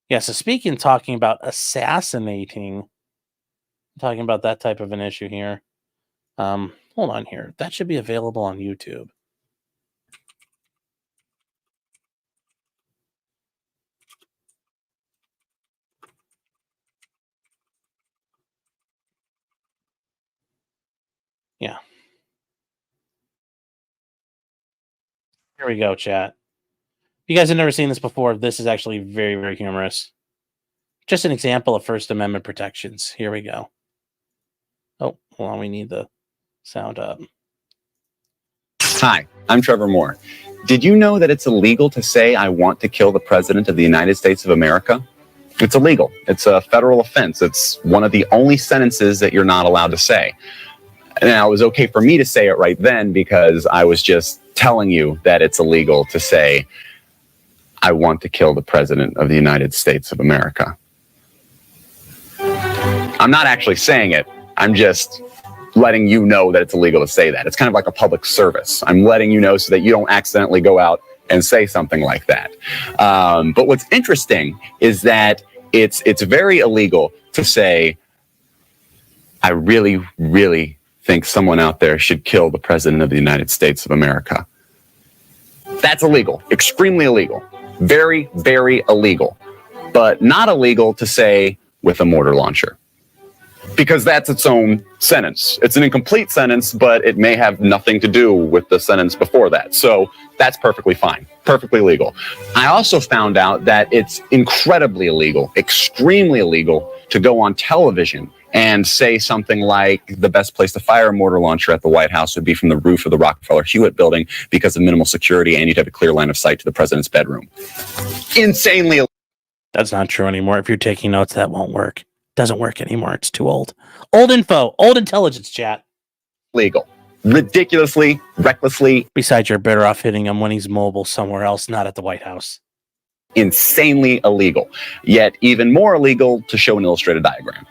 Yeah, so talking about assassinating, talking about that type of an issue here. Hold on here. That should be available on YouTube. Yeah. Here we go, chat. If you guys have never seen this before, this is actually very, very humorous. Just an example of First Amendment protections. Here we go. Oh, hold on. We need the sound up. Hi, I'm Trevor Moore. Did you know that it's illegal to say I want to kill the President of the United States of America? It's illegal. It's a federal offense. It's one of the only sentences that you're not allowed to say. Now, it was okay for me to say it right then because I was just telling you that it's illegal to say I want to kill the President of the United States of America. I'm not actually saying it. I'm just letting you know that it's illegal to say that. It's kind of like a public service. I'm letting you know so that you don't accidentally go out and say something like that. But what's interesting is that it's very illegal to say, I really, really think someone out there should kill the President of the United States of America. That's illegal, extremely illegal, very, very illegal, but not illegal to say with a mortar launcher. Because that's its own sentence. It's an incomplete sentence, but it may have nothing to do with the sentence before that. So that's perfectly fine, perfectly legal. I also found out that it's incredibly illegal, extremely illegal to go on television and say something like the best place to fire a mortar launcher at the White House would be from the roof of the Rockefeller Hewitt building because of minimal security and you'd have a clear line of sight to the president's bedroom. Insanely illegal. That's not true anymore. If you're taking notes, that won't work. Doesn't work anymore. It's too old. Old info. Old intelligence, chat. Legal. Ridiculously, recklessly. Besides, you're better off hitting him when he's mobile somewhere else, not at the White House. Insanely illegal. Yet even more illegal to show an illustrated diagram.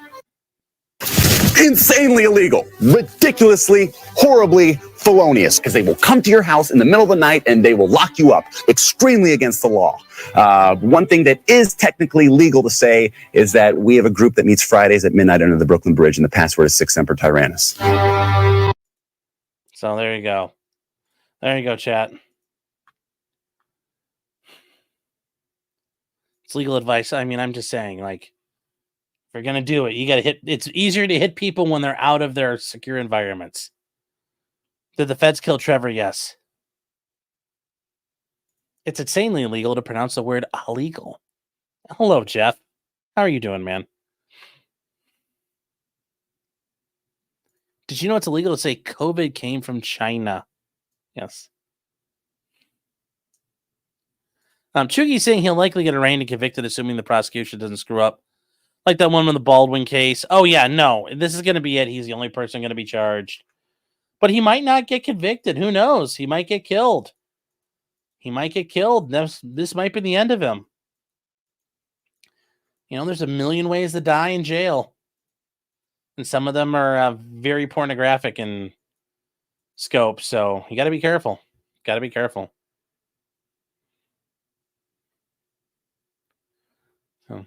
Insanely illegal. Ridiculously, horribly, felonious because they will come to your house in the middle of the night and they will lock you up, extremely against the law. One thing that is technically legal to say is that we have a group that meets Fridays at midnight under the Brooklyn Bridge, and the password is Sic Semper Tyrannis. So there you go. There you go, chat. It's legal advice. I mean, I'm just saying, like, if you're going to do it, you got to hit. It's easier to hit people when they're out of their secure environments. Did the feds kill Trevor? Yes. It's insanely illegal to pronounce the word illegal. Hello, Jeff. How are you doing, man? Did you know it's illegal to say COVID came from China? Yes. Chugi's saying he'll likely get arraigned and convicted, assuming the prosecution doesn't screw up. Like that one with the Baldwin case. Oh, yeah, no. This is going to be it. He's the only person going to be charged. But he might not get convicted. Who knows? He might get killed. He might get killed. This might be the end of him. You know, there's a million ways to die in jail. And some of them are very pornographic in scope. So you got to be careful. Got to be careful. So.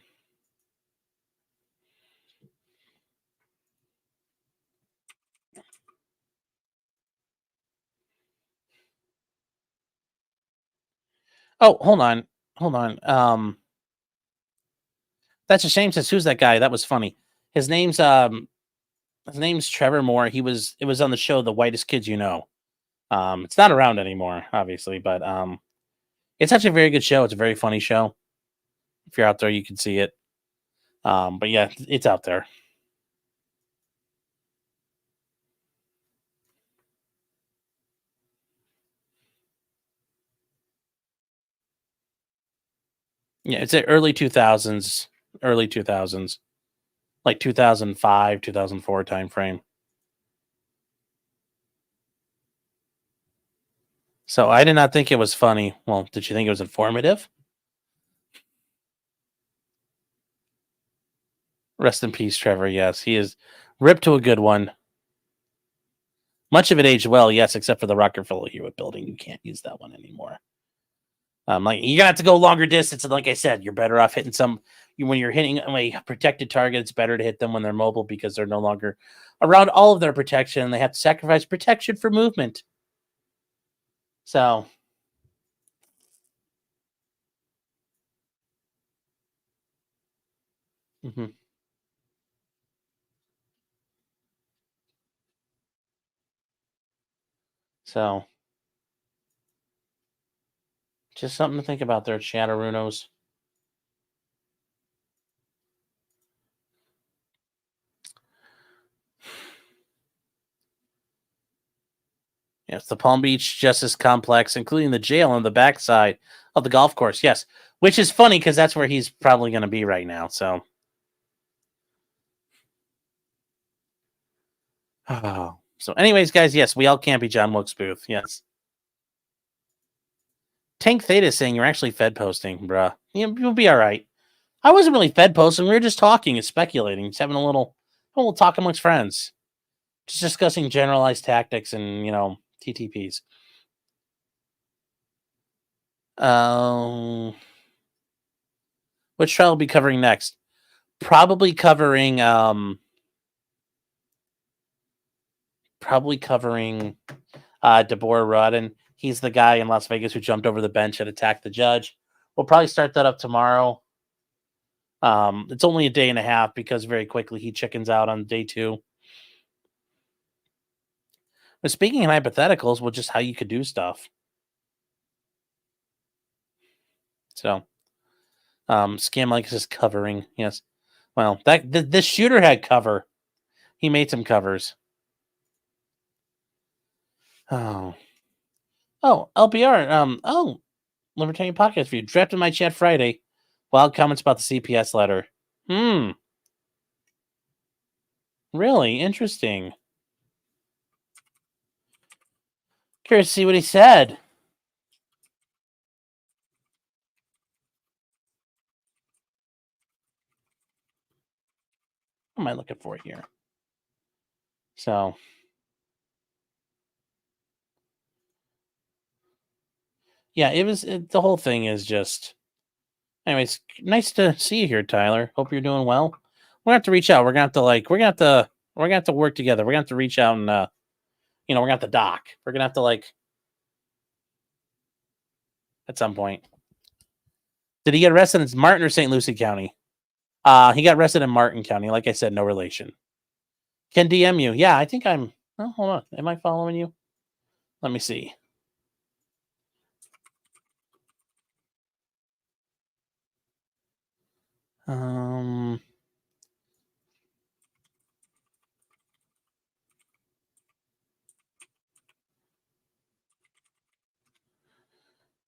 Oh, hold on. Hold on. That's a shame. Says, who's that guy? That was funny. His name's Trevor Moore. It was on the show The Whitest Kids You Know. It's not around anymore, obviously, but it's actually a very good show. It's a very funny show. If you're out there, you can see it. But yeah, it's out there. Yeah, it's the early 2000s, like 2005, 2004 time frame. So I did not think it was funny. Well, did you think it was informative? Rest in peace, Trevor. Yes, he is ripped to a good one. Much of it aged well, yes, except for the Rockefeller Hewitt building. You can't use that one anymore. Like you're gonna have to go longer distance, and like I said, you're better off hitting when you're hitting a protected target. It's better to hit them when they're mobile because they're no longer around all of their protection, and they have to sacrifice protection for movement. So, so just something to think about there, Chatterunos. Yes, the Palm Beach Justice Complex, including the jail on the backside of the golf course. Yes, which is funny because that's where he's probably going to be right now. So, anyways, guys, yes, we all can't be John Wilkes Booth. Yes. Tank Theta is saying you're actually Fed posting, bruh. You'll be all right. I wasn't really Fed posting. We were just talking and speculating, just having a little talk amongst friends, just discussing generalized tactics and TTPs. Which trial will be covering next? Probably covering Deborah Rudden. He's the guy in Las Vegas who jumped over the bench and attacked the judge. We'll probably start that up tomorrow. It's only a day and a half because very quickly he chickens out on day 2. But speaking in hypotheticals, well, just how you could do stuff. So, Scam Likes is covering. Yes. Well, this shooter had cover. He made some covers. Oh, LBR. Libertarian Podcast View. Drafted my chat Friday. Wild comments about the CPS letter. Really interesting. Curious to see what he said. What am I looking for here? So, Yeah, the whole thing is just. Anyways, nice to see you here, Tyler. Hope you're doing well. We're gonna have to reach out. We're gonna have to work together. We're gonna have to reach out and we're gonna have to dock. We're gonna have to at some point. Did he get arrested in Martin or St. Lucie County? He got arrested in Martin County. Like I said, no relation. Can DM you? Yeah, I think I'm. Oh, hold on. Am I following you? Let me see.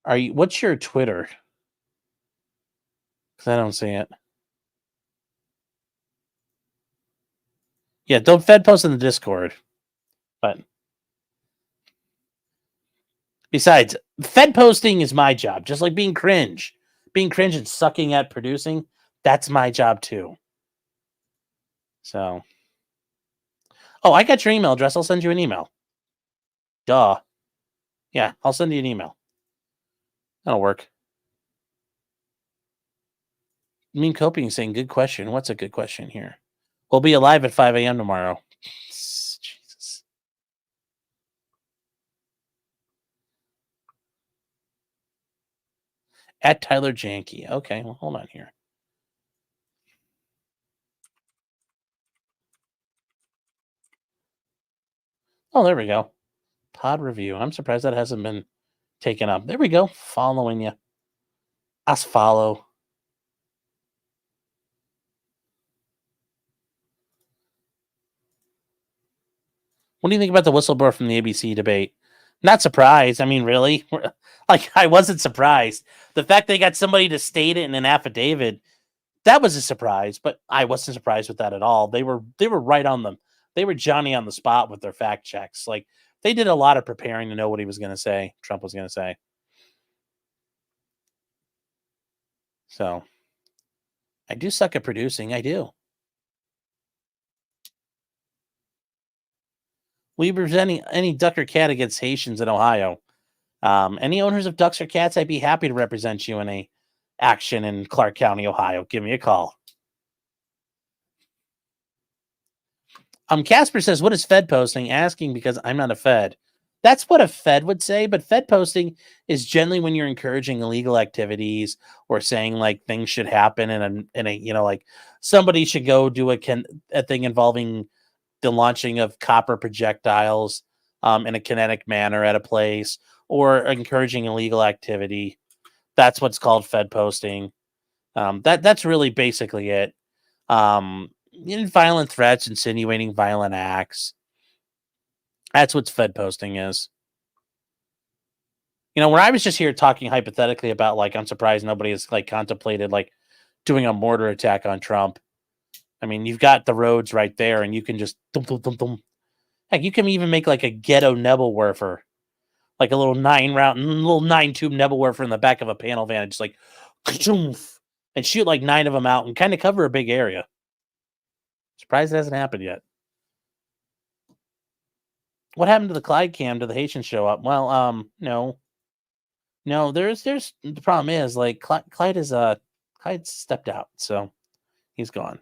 What's your Twitter? Because I don't see it. Yeah, don't Fed post in the Discord. But besides, Fed posting is my job, just like being cringe. Being cringe and sucking at producing, that's my job too. So, oh, I got your email address. I'll send you an email. Duh. Yeah, I'll send you an email. That'll work. Mean Coping saying, good question. What's a good question here? We'll be alive at 5 a.m. tomorrow. Jesus. At Tyler Janke. Okay, well, hold on here. Oh, there we go. Pod review. I'm surprised that hasn't been taken up. There we go. Following you. Us follow. What do you think about the whistleblower from the ABC debate? Not surprised. I mean, really? I wasn't surprised. The fact they got somebody to state it in an affidavit, that was a surprise, but I wasn't surprised with that at all. They were right on them. They were Johnny on the spot with their fact checks. Like, they did a lot of preparing to know what he was going to say, Trump was going to say. So, I do suck at producing. I do. We present any duck or cat against Haitians in Ohio. Any owners of ducks or cats, I'd be happy to represent you in a action in Clark County, Ohio. Give me a call. Casper says, what is Fed posting? Asking because I'm not a Fed. That's what a Fed would say, but Fed posting is generally when you're encouraging illegal activities or saying like things should happen in a like somebody should go do a thing involving the launching of copper projectiles in a kinetic manner at a place or encouraging illegal activity. That's what's called Fed posting. That's really basically it. Violent threats, insinuating violent acts. That's what Fed posting is. Where I was just here talking hypothetically about like, I'm surprised nobody has like contemplated like doing a mortar attack on Trump. I mean, you've got the roads right there, and you can just Heck, you can even make like a ghetto Nebelwerfer, like a little 9-tube Nebelwerfer in the back of a panel van, and just like and shoot like 9 of them out and kind of cover a big area. Surprised it hasn't happened yet. What happened to the Clyde cam? Did the Haitians show up? Well, no. There's the problem is like Clyde stepped out, so he's gone.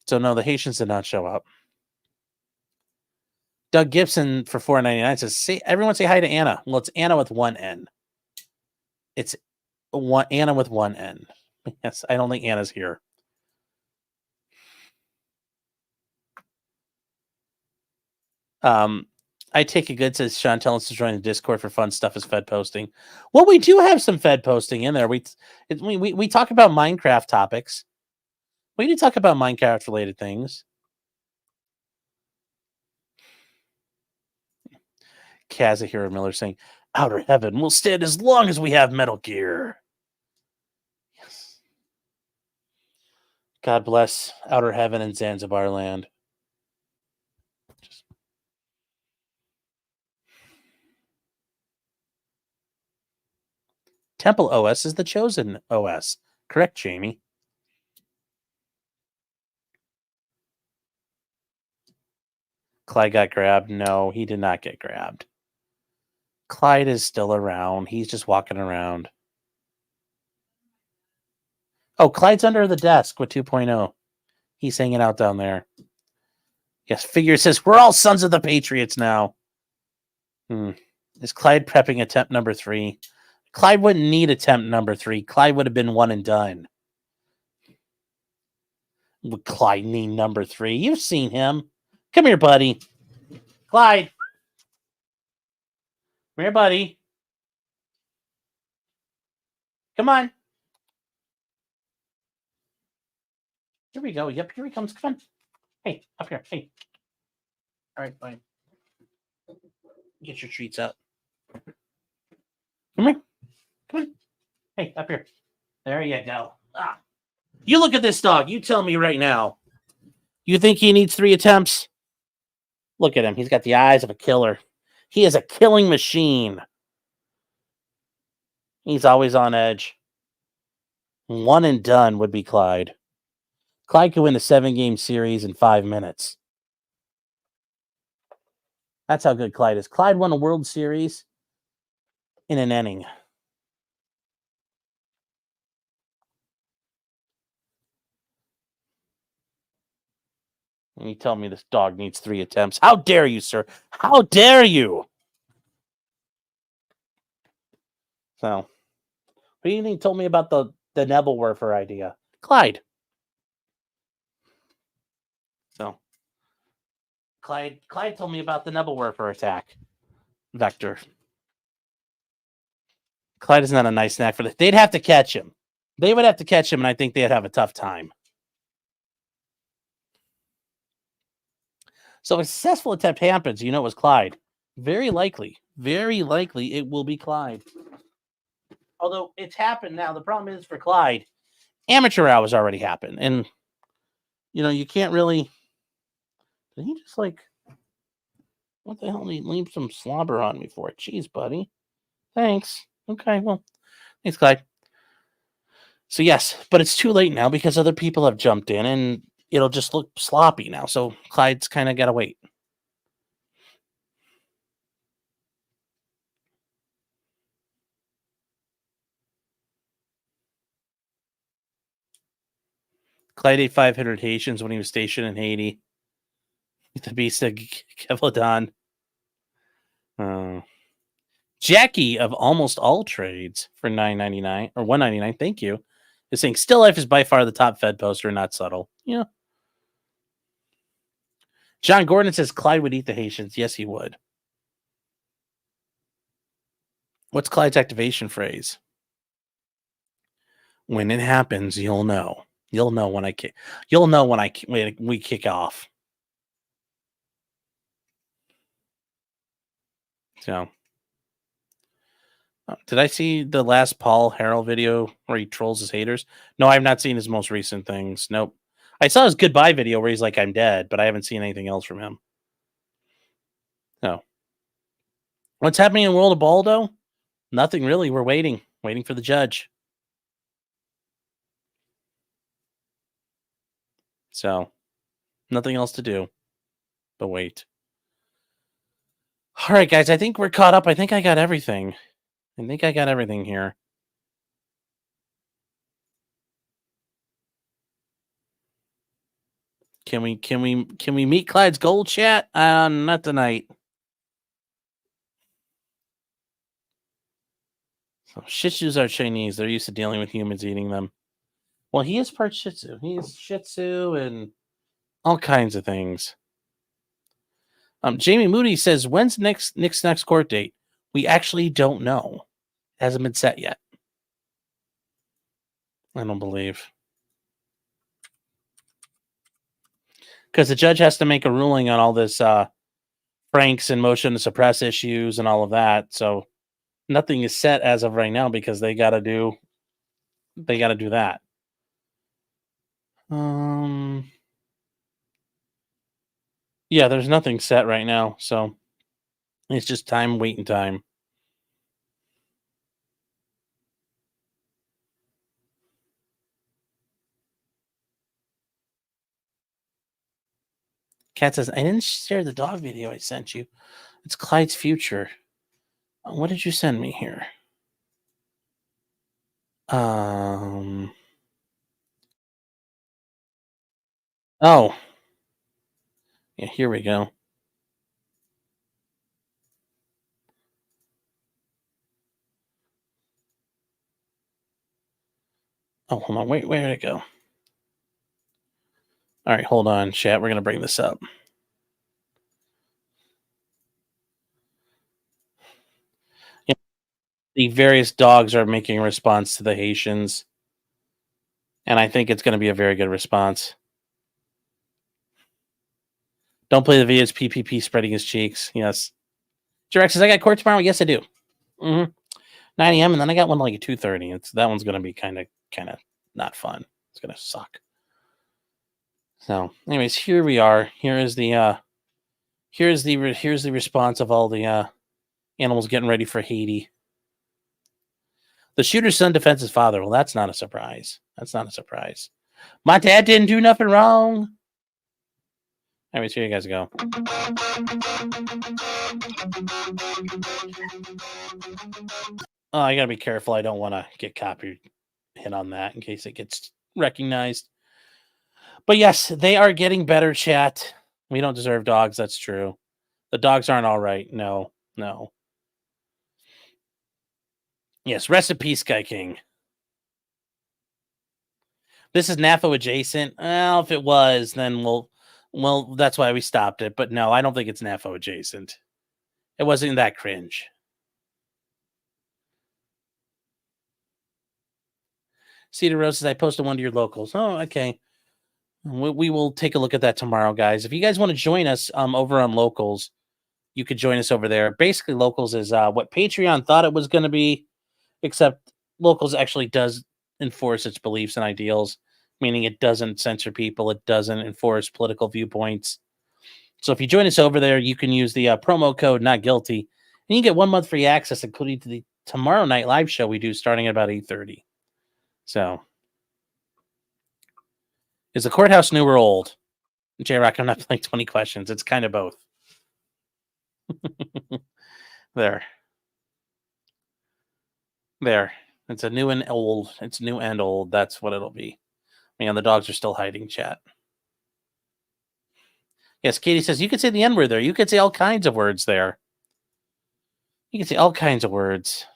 So no, the Haitians did not show up. Doug Gibson for $4.99 says, everyone say hi to Anna. Well, it's Anna with one N. It's Anna with one N. Yes, I don't think Anna's here. I take it good, says Sean. Tell us to join the Discord for fun stuff as Fed posting. Well, we do have some Fed posting in there. We talk about Minecraft topics. We do talk about Minecraft related things. Kazahiro Miller saying, Outer Heaven will stand as long as we have Metal Gear. Yes. God bless Outer Heaven and Zanzibar land. Temple OS is the chosen OS. Correct, Jamie. Clyde got grabbed. No, he did not get grabbed. Clyde is still around. He's just walking around. Oh, Clyde's under the desk with 2.0. He's hanging out down there. Yes, Figure says, we're all sons of the Patriots now. Is Clyde prepping attempt number 3? Clyde wouldn't need attempt number 3. Clyde would have been one and done. Would Clyde need number 3? You've seen him. Come here, buddy. Clyde. Come here, buddy. Come on. Here we go. Yep, here he comes. Come on. Hey, up here. Hey. All right, fine. Get your treats out. Come here. Come on. Hey, up here. There you go. Ah. You look at this dog. You tell me right now. You think he needs 3 attempts? Look at him. He's got the eyes of a killer. He is a killing machine. He's always on edge. One and done would be Clyde. Clyde could win the 7-game series in 5 minutes. That's how good Clyde is. Clyde won a World Series in an inning. And you tell me this dog needs 3 attempts. How dare you, sir? How dare you? So, what do you think told me about the Nebelwerfer idea? Clyde. So, Clyde told me about the Nebelwerfer attack vector. Clyde is not a nice snack for this. They'd have to catch him. They would have to catch him, and I think they'd have a tough time. So, if a successful attempt happens, you know it was Clyde. Very likely it will be Clyde. Although it's happened now. The problem is for Clyde, amateur hours already happened. And, you know, you can't really... Did he just like... What the hell did he leave some slobber on me for? Jeez, buddy. Thanks. Okay, well, thanks, Clyde. So, yes, but it's too late now because other people have jumped in and it'll just look sloppy now. So, Clyde's kind of got to wait. Clyde ate 500 Haitians when he was stationed in Haiti. The beast of Kevladon. Jackie of Almost All Trades for $9.99 or $1.99. Thank you. Is saying Still Life is by far the top Fed poster, not subtle. Yeah. John Gordon says Clyde would eat the Haitians. Yes, he would. What's Clyde's activation phrase? When it happens, you'll know. You'll know when I kick. You'll know when we kick off. So, did I see the last Paul Harrell video where he trolls his haters? No, I have not seen his most recent things. Nope. I saw his goodbye video where he's like, I'm dead, but I haven't seen anything else from him. No. What's happening in World of Baldo? Nothing really. We're waiting for the judge. So, nothing else to do but wait. All right, guys, I think we're caught up. I think I got everything. Here. Can we meet Clyde's gold chat? Not tonight. So, Shih Tzus are Chinese. They're used to dealing with humans eating them. Well, he is part Shih Tzu. He is Shih Tzu and all kinds of things. Jamie Moody says, when's Nick's next court date? We actually don't know. It hasn't been set yet. I don't believe. Because the judge has to make a ruling on all this Frank's and motion to suppress issues and all of that. So nothing is set as of right now because they got to do that. Yeah, there's nothing set right now, so it's just waiting time. Kat says, I didn't share the dog video I sent you. It's Clyde's future. What did you send me here? Oh. Yeah, here we go. Oh, hold on. Wait, where did it go? All right, hold on, chat. We're going to bring this up. Yeah, the various dogs are making a response to the Haitians, and I think it's going to be a very good response. Don't play the videos. PPP spreading his cheeks. Yes. Jirex says, I got court tomorrow. Yes, I do. 9 a.m. and then I got one like at 2:30. That one's going to be kind of not fun. It's going to suck. So, anyways, here we are. Here's the response of all the animals getting ready for Haiti. The shooter's son defends his father. Well, that's not a surprise. My dad didn't do nothing wrong. Anyways, here you guys go. Oh, I gotta be careful. I don't want to get copy hit on that in case it gets recognized. But yes, they are getting better, chat. We don't deserve dogs. That's true. The dogs aren't all right. No. Yes, rest in peace, Sky King. This is NAFO adjacent. Well, if it was, then well, that's why we stopped it. But no, I don't think it's NAFO adjacent. It wasn't that cringe. Cedar Rose says, I posted one to your locals. Oh, okay. We will take a look at that tomorrow, guys. If you guys want to join us over on locals, you could join us over there. Basically, locals is what Patreon thought it was going to be, except locals actually does enforce its beliefs and ideals, meaning it doesn't censor people. It doesn't enforce political viewpoints. So if you join us over there, you can use the promo code Not Guilty, and you get 1 month free access, including to the tomorrow night live show we do starting at about 8:30. So, is the courthouse new or old? J-Rock, I'm not playing 20 questions. It's kind of both. There. It's a new and old. It's new and old. That's what it'll be. Man, the dogs are still hiding, chat. Yes, Katie says, you could say the N-word there. You could say all kinds of words there. You can say all kinds of words.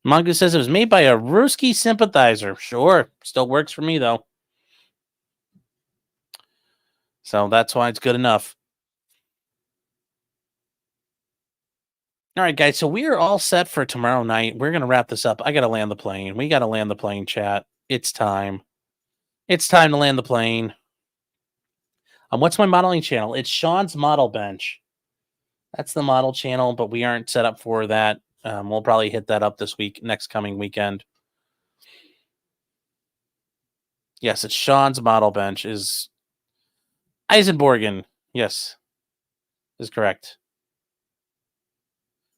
Mongoose says it was made by a Ruski sympathizer. Sure. Still works for me, though. So that's why it's good enough. All right, guys. So we are all set for tomorrow night. We're going to wrap this up. I got to land the plane. We got to land the plane, chat. It's time. It's time to land the plane. What's my modeling channel? It's Sean's Model Bench. That's the model channel, but we aren't set up for that. We'll probably hit that up this week, next coming weekend. Yes, it's Sean's Model Bench. Is Eisenborgen. Yes, is correct.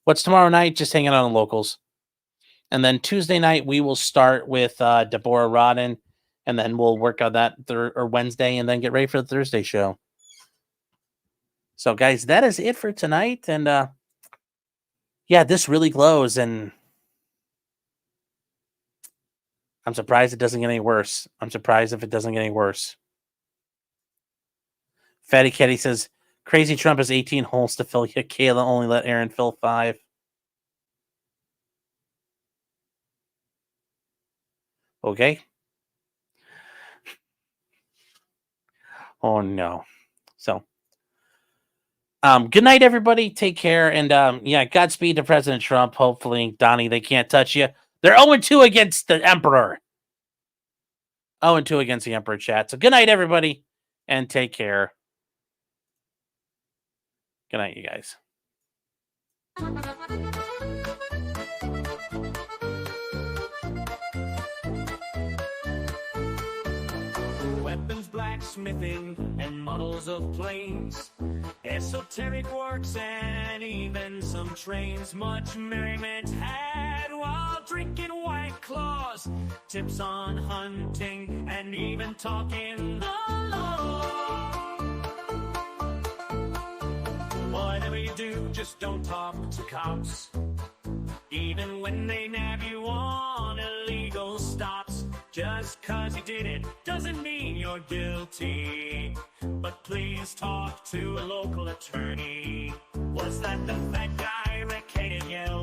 What's tomorrow night? Just hanging out on locals. And then Tuesday night, we will start with Deborah Rodden, and then we'll work on that Wednesday, and then get ready for the Thursday show. So, guys, that is it for tonight. And, yeah, this really glows, and I'm surprised it doesn't get any worse. I'm surprised if it doesn't get any worse. Fatty Caddy says, Crazy Trump has 18 holes to fill. Yet Kayla only let Aaron fill 5. Okay. Oh, no. So, good night, everybody. Take care. And, yeah, Godspeed to President Trump. Hopefully, Donnie, they can't touch you. They're 0-2 against the Emperor. 0-2 against the Emperor, chat. So, good night, everybody. And take care. Good night, you guys. Weapons, blacksmithing, and models of planes, esoteric works, and even some trains. Much merriment had while drinking White Claws, tips on hunting, and even talking the law. just don't talk to cops. Even when they nab you on illegal stops. Just 'cause you did it doesn't mean you're guilty. But please talk to a local attorney. Was that the fat guy that hated you?